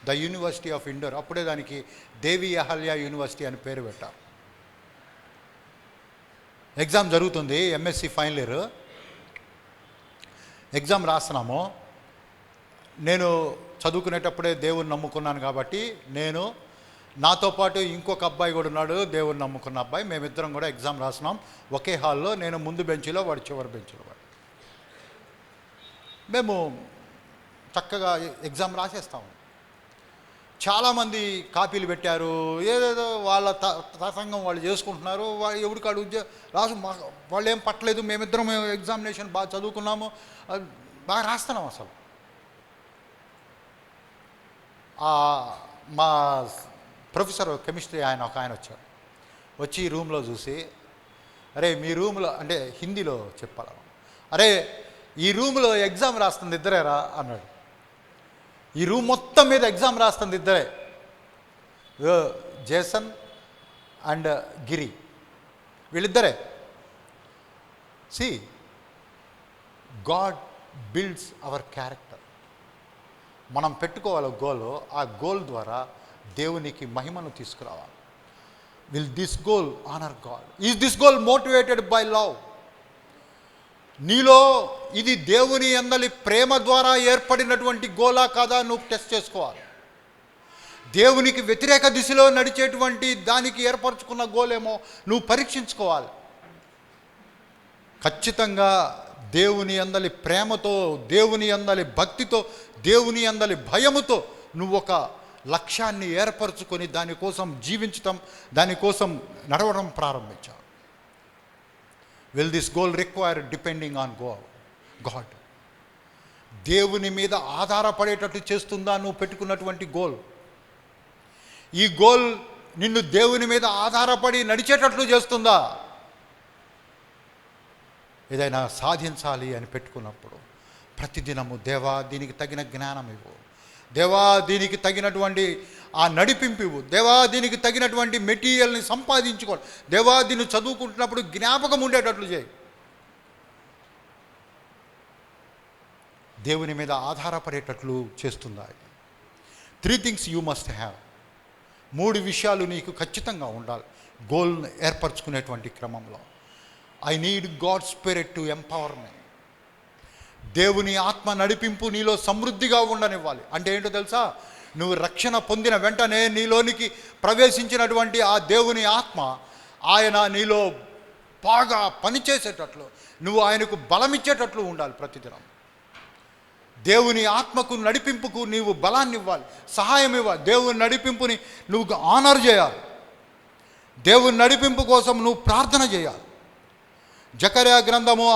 ద యూనివర్సిటీ ఆఫ్ ఇండోర్. అప్పుడే దానికి దేవి అహల్య యూనివర్సిటీ అని పేరు పెట్టారు. ఎగ్జామ్ జరుగుతుంది, ఎంఎస్సి ఫైనల్ ఇయర్ ఎగ్జామ్ రాస్తున్నాము. నేను చదువుకునేటప్పుడే దేవుని నమ్ముకున్నాను కాబట్టి నాతో పాటు ఇంకొక అబ్బాయి కూడా ఉన్నాడు, దేవుని నమ్ముకున్న అబ్బాయి. మేమిద్దరం కూడా ఎగ్జామ్ రాసినాం ఒకే హాల్లో. నేను ముందు బెంచ్లో, వాడు చివరి బెంచ్లో. మేము చక్కగా ఎగ్జామ్ రాసేస్తాము. చాలామంది కాపీలు పెట్టారు, ఏదేదో వాళ్ళ తతంగం వాళ్ళు చేసుకుంటున్నారు. ఎవరికాడు రాసు, వాళ్ళు ఏం పట్టలేదు. మేమిద్దరం ఎగ్జామినేషన్ బాగా చదువుకున్నాము, బాగా రాస్తున్నాం. అసలు మా ప్రొఫెసర్ కెమిస్ట్రీ ఒక ఆయన వచ్చాడు. వచ్చి ఈ రూమ్లో చూసి, అరే మీ రూమ్లో, అంటే హిందీలో చెప్పాలి, అరే ఈ రూమ్లో ఎగ్జామ్ రాస్తుంది ఇద్దరేరా అన్నాడు. ఈ రూమ్ మొత్తం మీద ఎగ్జామ్ రాస్తుంది ఇద్దరే, జేసన్ అండ్ గిరి, వీళ్ళిద్దరే. God builds our character. మనం పెట్టుకోవాలి గోల్. ఆ గోల్ ద్వారా దేవునికి మహిమను తీసుకురావాలి. Will this goal honour God? Is this goal motivated by love? నీలో ఇది దేవుని యందలి ప్రేమ ద్వారా ఏర్పడినటువంటి గోలా కాదా నువ్వు టెస్ట్ చేసుకోవాలి. దేవునికి వ్యతిరేక దిశలో నడిచేటువంటి దానికి ఏర్పరచుకున్న గోలేమో నువ్వు పరీక్షించుకోవాలి. ఖచ్చితంగా దేవుని యందలి ప్రేమతో, దేవుని యందలి భక్తితో, దేవుని యందలి భయముతో నువ్వు ఒక లక్ష్యాన్ని ఏర్పరచుకొని దానికోసం జీవించటం, దానికోసం నడవడం ప్రారంభించావు. Will this goal require depending on God? దేవుని మీద ఆధారపడేటట్టు చేస్తుందా నువ్వు పెట్టుకున్నటువంటి గోల్? ఈ గోల్ నిన్ను దేవుని మీద ఆధారపడి నడిచేటట్లు చేస్తుందా? ఏదైనా సాధించాలి అని పెట్టుకున్నప్పుడు ప్రతిదినము, దేవా దీనికి తగిన జ్ఞానం ఇవ్వు, దేవా దీనికి తగినటువంటి ఆ నడిపింపు ఇవ్వు, దేవా దీనికి తగినటువంటి మెటీరియల్ని సంపాదించుకోవాలి, దేవా దీన్ని చదువుకుంటున్నప్పుడు జ్ఞాపకం ఉండేటట్లు చేయి. దేవుని మీద ఆధారపడేటట్లు చేస్తుందా? 3 things you must have. 3 విషయాలు నీకు ఖచ్చితంగా ఉండాలి గోల్ని ఏర్పరచుకునేటువంటి క్రమంలో. I need God spirit to empower me. దేవుని ఆత్మ నడిపింపు నీలో సమృద్ధిగా ఉండనివ్వాలి. అంటే ఏంటో తెలుసా? నువ్వు రక్షణ పొందిన వెంటనే నీలోనికి ప్రవేశించినటువంటి ఆ దేవుని ఆత్మ, ఆయన నీలో బాగా పనిచేసేటట్లు, నువ్వు ఆయనకు బలమిచ్చేటట్లు ఉండాలి ప్రతిదినం. దేవుని ఆత్మకు నడిపింపుకు నీవు బలాన్ని ఇవ్వాలి, సహాయం ఇవ్వాలి. దేవుని నడిపింపుని నువ్వు ఆనర్ చేయాలి. దేవుని నడిపింపు కోసం నువ్వు ప్రార్థన చేయాలి. జకర్యా గ్రంథము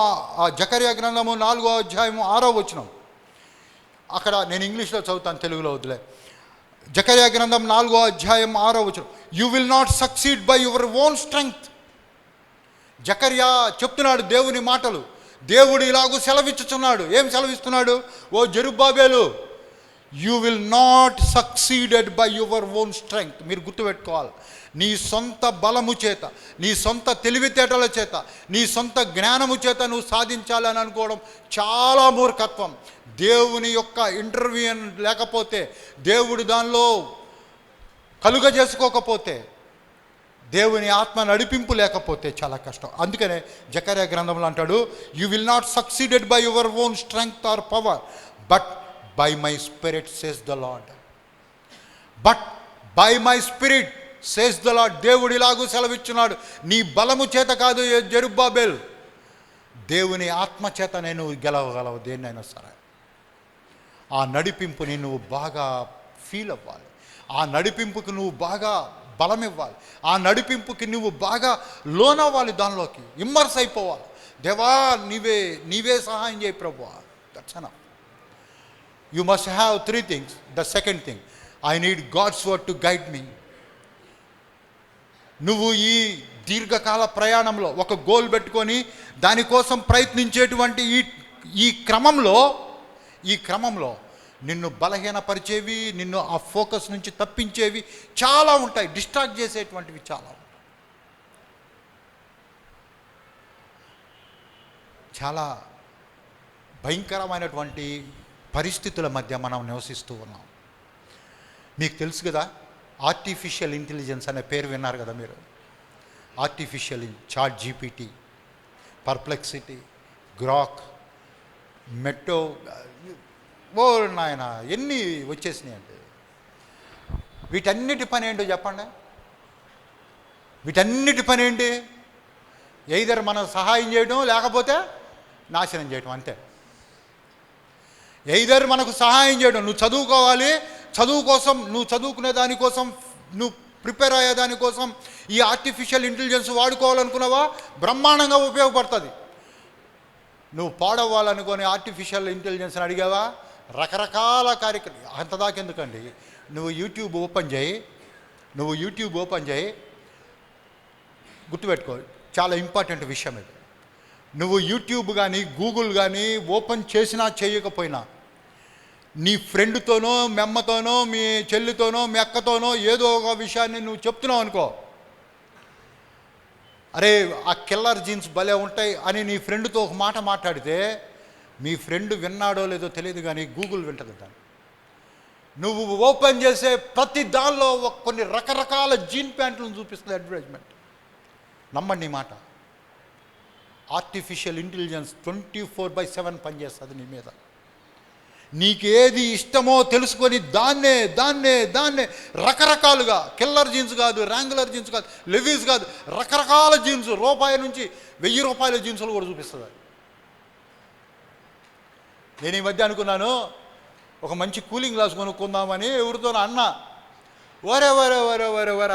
4వ అధ్యాయము 6వ వచనం, అక్కడ నేను ఇంగ్లీష్లో చదువుతాను, తెలుగులో వదిలే. జకర్యా గ్రంథం 4వ అధ్యాయం 6వ వచనం, you will not succeed by your own strength. జకర్యా చెప్తున్నాడు దేవుని మాటలు. దేవుడు ఇలాగూ సెలవిచ్చుచున్నాడు. ఏం సెలవిస్తున్నాడు? ఓ జెరుబ్బాబెలు, you will not succeeded by your own strength. మీరు గుర్తుపెట్టుకోవాలి, నీ సొంత బలము చేత, నీ సొంత తెలివితేటల చేత, నీ సొంత జ్ఞానము చేత నువ్వు సాధించాలని అనుకోవడం చాలా మూర్ఖత్వం. దేవుని యొక్క ఇంటర్వ్యూన్ లేకపోతే, దేవుడు దానిలో కలుగజేసుకోకపోతే, దేవుని ఆత్మ నడిపింపు లేకపోతే చాలా కష్టం. అందుకనే జకర్యా గ్రంథంలో అంటాడు, you will not succeeded by your own strength or power, but by my spirit says the Lord. But by my spirit says the Lord. దేవుడు ఇలాగూ సెలవిచ్చున్నాడు, నీ బలము చేత కాదు జెరుబ్బాబెల్, దేవుని ఆత్మ చేత నేను గెలవగలవు దేన్నైనా సరే. ఆ నడిపింపుని నువ్వు బాగా ఫీల్ అవ్వాలి, ఆ నడిపింపుకి నువ్వు బాగా బలం ఇవ్వాలి, ఆ నడిపింపుకి నువ్వు బాగా లోనవ్వాలి, దానిలోకి ఇమ్మర్స్ అయిపోవాలి. దేవా నీవే సహాయం చేయి ప్రభువా. That's enough. You must have 3 things. The second thing, I need God's word to guide me. నువ్వు ఈ దీర్ఘకాల ప్రయాణంలో ఒక గోల్ పెట్టుకొని దానికోసం ప్రయత్నించేటువంటి ఈ క్రమంలో నిన్ను బలహీనపరిచేవి, నిన్ను ఆ ఫోకస్ నుంచి తప్పించేవి చాలా ఉంటాయి, డిస్ట్రాక్ట్ చేసేటువంటివి చాలా ఉంటాయి. చాలా భయంకరమైనటువంటి పరిస్థితుల మధ్య మనం నివసిస్తూ ఉన్నాం. మీకు తెలుసు కదా, ఆర్టిఫిషియల్ ఇంటెలిజెన్స్ అనే పేరు విన్నారు కదా మీరు. Artificial chat G P T, perplexity, Grok, Meta, ఓ నాయన ఎన్ని వచ్చేసినాయి అంటే. వీటన్నిటి పని ఏంటో చెప్పండి. వీటన్నిటి పని ఏంటి? ఎయిదర్ మనం సహాయం చేయడం, లేకపోతే నాశనం చేయడం, అంతే. ఎయిదర్ మనకు సహాయం చేయడం, నువ్వు చదువుకోవాలి, చదువు కోసం, నువ్వు చదువుకునే దానికోసం, నువ్వు ప్రిపేర్ అయ్యే దానికోసం ఈ ఆర్టిఫిషియల్ ఇంటెలిజెన్స్ వాడుకోవాలనుకున్నావా, బ్రహ్మాండంగా ఉపయోగపడుతుంది. నువ్వు పాడవ్వాలనుకొని ఆర్టిఫిషియల్ ఇంటెలిజెన్స్ని అడిగావా, రకరకాల కార్యక్రమం. అంతదాకెందుకండి, నువ్వు యూట్యూబ్ ఓపెన్ చేయి, గుర్తుపెట్టుకో, చాలా ఇంపార్టెంట్ విషయం ఇది. నువ్వు యూట్యూబ్ కానీ గూగుల్ కానీ ఓపెన్ చేసినా చేయకపోయినా, నీ ఫ్రెండ్తోనో, మీ అమ్మతోనో, మీ చెల్లితోనో, మీ అక్కతోనో ఏదో ఒక విషయాన్ని నువ్వు చెప్తున్నావు అనుకో, అరే ఆ కిల్లర్ జీన్స్ భలే ఉంటాయి అని నీ ఫ్రెండ్తో ఒక మాట మాట్లాడితే, మీ ఫ్రెండ్ విన్నాడో లేదో తెలియదు కానీ గూగుల్ వింటది దాన్ని. నువ్వు ఓపెన్ చేసే ప్రతి దానిలో కొన్ని రకరకాల జీన్ ప్యాంట్లను చూపిస్తుంది అడ్వర్టైజ్మెంట్. నమ్మండి ఈ మాట. ఆర్టిఫిషియల్ ఇంటెలిజెన్స్ 24/7 పనిచేస్తుంది నీ మీద. నీకేది ఇష్టమో తెలుసుకొని దాన్నే రకరకాలుగా, కిల్లర్ జీన్స్ కాదు, ర్యాంగులర్ జీన్స్ కాదు, లెవీస్ కాదు, రకరకాల జీన్స్, రూపాయి నుంచి 1000 రూపాయల జీన్సులు కూడా చూపిస్తుంది. నేను ఈ మధ్య అనుకున్నాను, ఒక మంచి కూలింగ్ గ్లాస్ కొనుక్కుందామని ఎవరితో అన్నా. వరే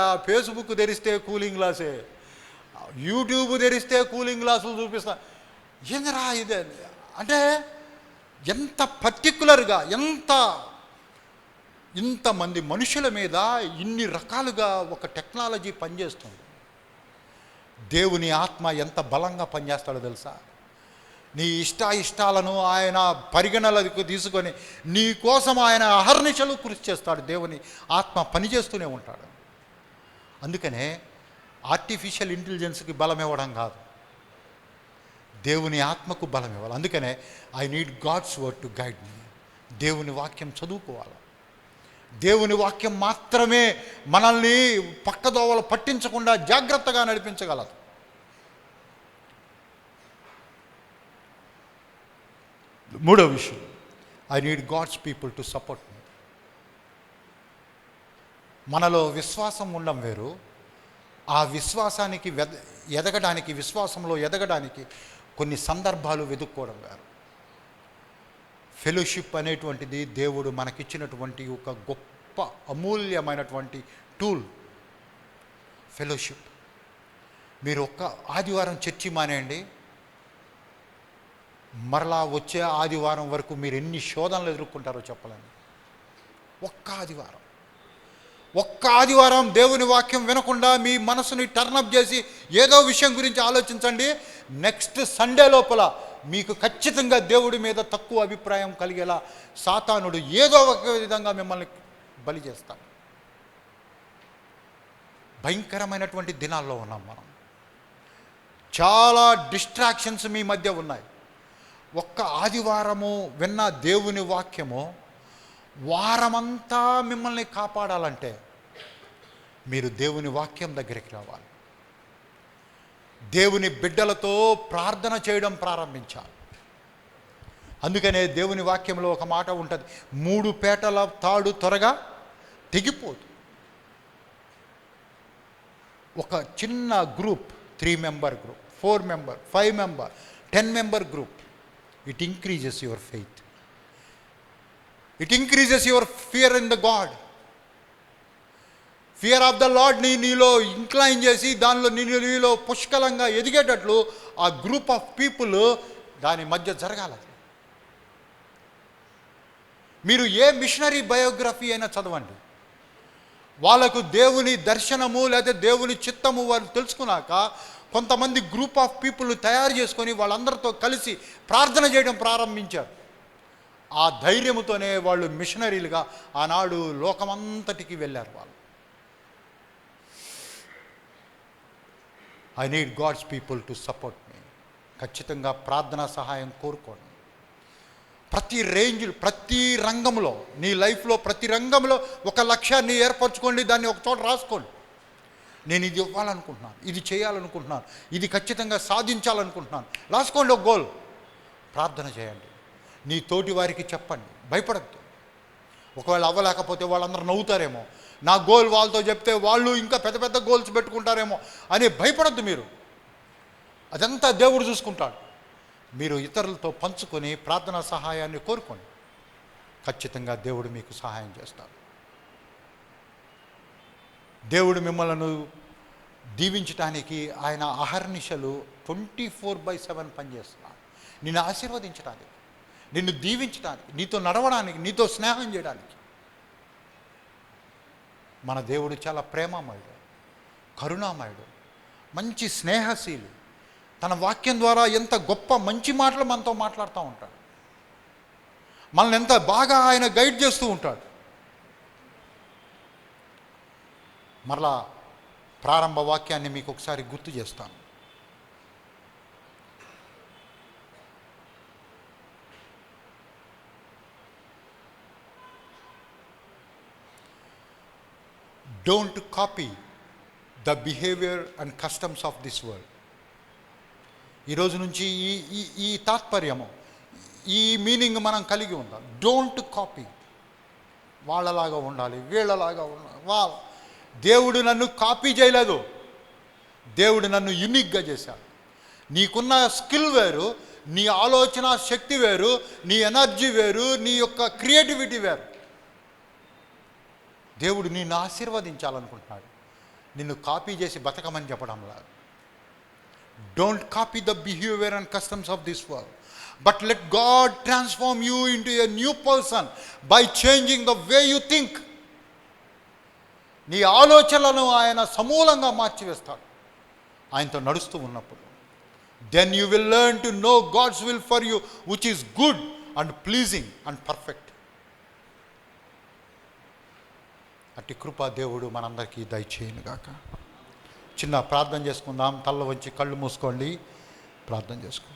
ఆ ఫేస్బుక్ తెరిస్తే కూలింగ్ గ్లాసే, యూట్యూబ్ తెరిస్తే కూలింగ్ గ్లాసులు చూపిస్తా. ఏందిరా ఇదే అంటే, ఎంత పర్టికులర్గా, ఇంతమంది మనుషుల మీద ఇన్ని రకాలుగా ఒక టెక్నాలజీ పనిచేస్తుంది. దేవుని ఆత్మ ఎంత బలంగా పనిచేస్తాడో తెలుసా? నీ ఇష్టాలను ఆయన పరిగణలకు తీసుకొని నీ కోసం ఆయన అహర్నిశలు కృషి చేస్తాడు. దేవుని ఆత్మ పనిచేస్తూనే ఉంటాడు. అందుకనే ఆర్టిఫిషియల్ ఇంటెలిజెన్స్కి బలం ఇవ్వడం కాదు, దేవుని ఆత్మకు బలం ఇవ్వాలి. అందుకనే I need God's word to guide me. దేవుని వాక్యం చదువుకోవాలి. దేవుని వాక్యం మాత్రమే మనల్ని పక్కదోవలు పట్టించకుండా జాగ్రత్తగా నడిపించగలదు. మూడో విషయం, I need God's people to support me. మనలో విశ్వాసం ఉండడం వేరు, ఆ విశ్వాసానికి ఎదగడానికి, విశ్వాసంలో ఎదగడానికి కొన్ని సందర్భాలు వెతుక్కోవడం వేరు. ఫెలోషిప్ అనేటువంటిది దేవుడు మనకిచ్చినటువంటి ఒక గొప్ప అమూల్యమైనటువంటి టూల్. ఫెలోషిప్. మీరు ఒక్క ఆదివారం చర్చి మానేయండి, మరలా వచ్చే ఆదివారం వరకు మీరు ఎన్ని శోధనలు ఎదుర్కొంటారో చెప్పలేను. ఒక్క ఆదివారం దేవుని వాక్యం వినకుండా మీ మనసుని టర్నప్ చేసి ఏదో విషయం గురించి ఆలోచించండి. నెక్స్ట్ సండే లోపల మీకు ఖచ్చితంగా దేవుడి మీద తక్కువ అభిప్రాయం కలిగేలా సాతానుడు ఏదో ఒక విధంగా మిమ్మల్ని బలి చేస్తాడు. భయంకరమైనటువంటి దినాల్లో ఉన్నాం మనం. చాలా డిస్ట్రాక్షన్స్ మీ మధ్య ఉన్నాయి. ఒక్క ఆదివారము విన్న దేవుని వాక్యము వారమంతా మిమ్మల్ని కాపాడాలంటే మీరు దేవుని వాక్యం దగ్గరికి రావాలి. దేవుని బిడ్డలతో ప్రార్థన చేయడం ప్రారంభించాలి. అందుకనే దేవుని వాక్యంలో ఒక మాట ఉంటుంది, 3 పేటల తాడు త్వరగా తెగిపోదు. ఒక చిన్న group, 3 member group, 4 member, 5 member, 10 member group, it increases your faith. It increases your fear in the God. Fear of the లార్డ్ని నీలో ఇంక్లైన్ చేసి దానిలో నీలో పుష్కలంగా ఎదిగేటట్లు ఆ గ్రూప్ ఆఫ్ పీపుల్ దాని మధ్య జరగాలి. మీరు ఏ మిషనరీ బయోగ్రఫీ అయినా చదవండి, వాళ్ళకు దేవుని దర్శనము లేదా దేవుని చిత్తము వారు తెలుసుకున్నాక కొంతమంది గ్రూప్ ఆఫ్ పీపుల్ తయారు చేసుకొని వాళ్ళందరితో కలిసి ప్రార్థన చేయడం ప్రారంభించారు. ఆ ధైర్యముతోనే వాళ్ళు మిషనరీలుగా ఆనాడు లోకమంతటికి వెళ్ళారు. వాళ్ళు I need God's people to support me. ఖచ్చితంగా ప్రార్థనా సహాయం కోరుకోండి. ప్రతి రంగంలో, నీ లైఫ్లో ప్రతి రంగంలో ఒక లక్ష్యాన్ని ఏర్పరచుకోండి, దాన్ని ఒక చోట రాసుకోండి. నేను ఇది ఇవ్వాలనుకుంటున్నాను, ఇది చేయాలనుకుంటున్నాను, ఇది ఖచ్చితంగా సాధించాలనుకుంటున్నాను. రాసుకోండి ఒక గోల్. ప్రార్థన చేయండి. నీ తోటి వారికి చెప్పండి, భయపడద్దు. ఒకవేళ అవ్వలేకపోతే వాళ్ళందరూ నవ్వుతారేమో, నా గోల్ వాళ్ళతో చెప్తే వాళ్ళు ఇంకా పెద్ద పెద్ద గోల్స్ పెట్టుకుంటారేమో అని భయపడద్దు. మీరు అదంతా దేవుడు చూసుకుంటాడు. మీరు ఇతరులతో పంచుకొని ప్రార్థనా సహాయాన్ని కోరుకోండి. ఖచ్చితంగా దేవుడు మీకు సహాయం చేస్తాడు. దేవుడు మిమ్మల్ని దీవించడానికి ఆయన అహర్నిశలు 24/7 పనిచేస్తున్నాడు. నిన్ను ఆశీర్వదించడానికి, నిన్ను దీవించడానికి, నీతో నడవడానికి, నీతో స్నేహం చేయడానికి. మన దేవుడు చాలా ప్రేమమయుడు, కరుణామయుడు, మంచి స్నేహశీలి. తన వాక్యం ద్వారా ఎంత గొప్ప మంచి మాటలు మనతో మాట్లాడుతూ ఉంటాడు. మనల్ని ఎంత బాగా ఆయన గైడ్ చేస్తూ ఉంటాడు. మరలా ప్రారంభ వాక్యాన్ని మీకు ఒకసారి గుర్తు చేస్తాను. Don't copy the behavior and customs of this world. ఈరోజు నుంచి ఈ తాత్పర్యము, ఈ మీనింగ్ మనం కలిగి ఉందాం. Don't copy. వాళ్ళలాగా ఉండాలి, వీళ్ళలాగా ఉండాలి. దేవుడు నన్ను కాపీ చేయలేదు. దేవుడు నన్ను యూనిక్గా చేశాడు. నీకున్న స్కిల్ వేరు, నీ ఆలోచన శక్తి వేరు, నీ ఎనర్జీ వేరు, నీ యొక్క క్రియేటివిటీ వేరు. దేవుడు నిన్ను ఆశీర్వదించాలనుకుంటున్నాడు, నిన్ను కాపీ చేసి బతకమని చెప్పడం లేదు. Don't copy the behaviour and customs of this world, but let God transform you into a new person by changing the way you think. నీ ఆలోచనలను ఆయన సమూలంగా మార్చివేస్తాడు ఆయనతో నడుస్తూ ఉన్నప్పుడు. Then you will learn to know God's will for you which is good and pleasing and perfect. అట్టి కృపా దేవుడు మనందరికీ దయచేయునుగాక. చిన్న ప్రార్థన చేసుకుందాం. తల్ల వంచి కళ్ళు మూసుకోండి, ప్రార్థన చేసుకోండి.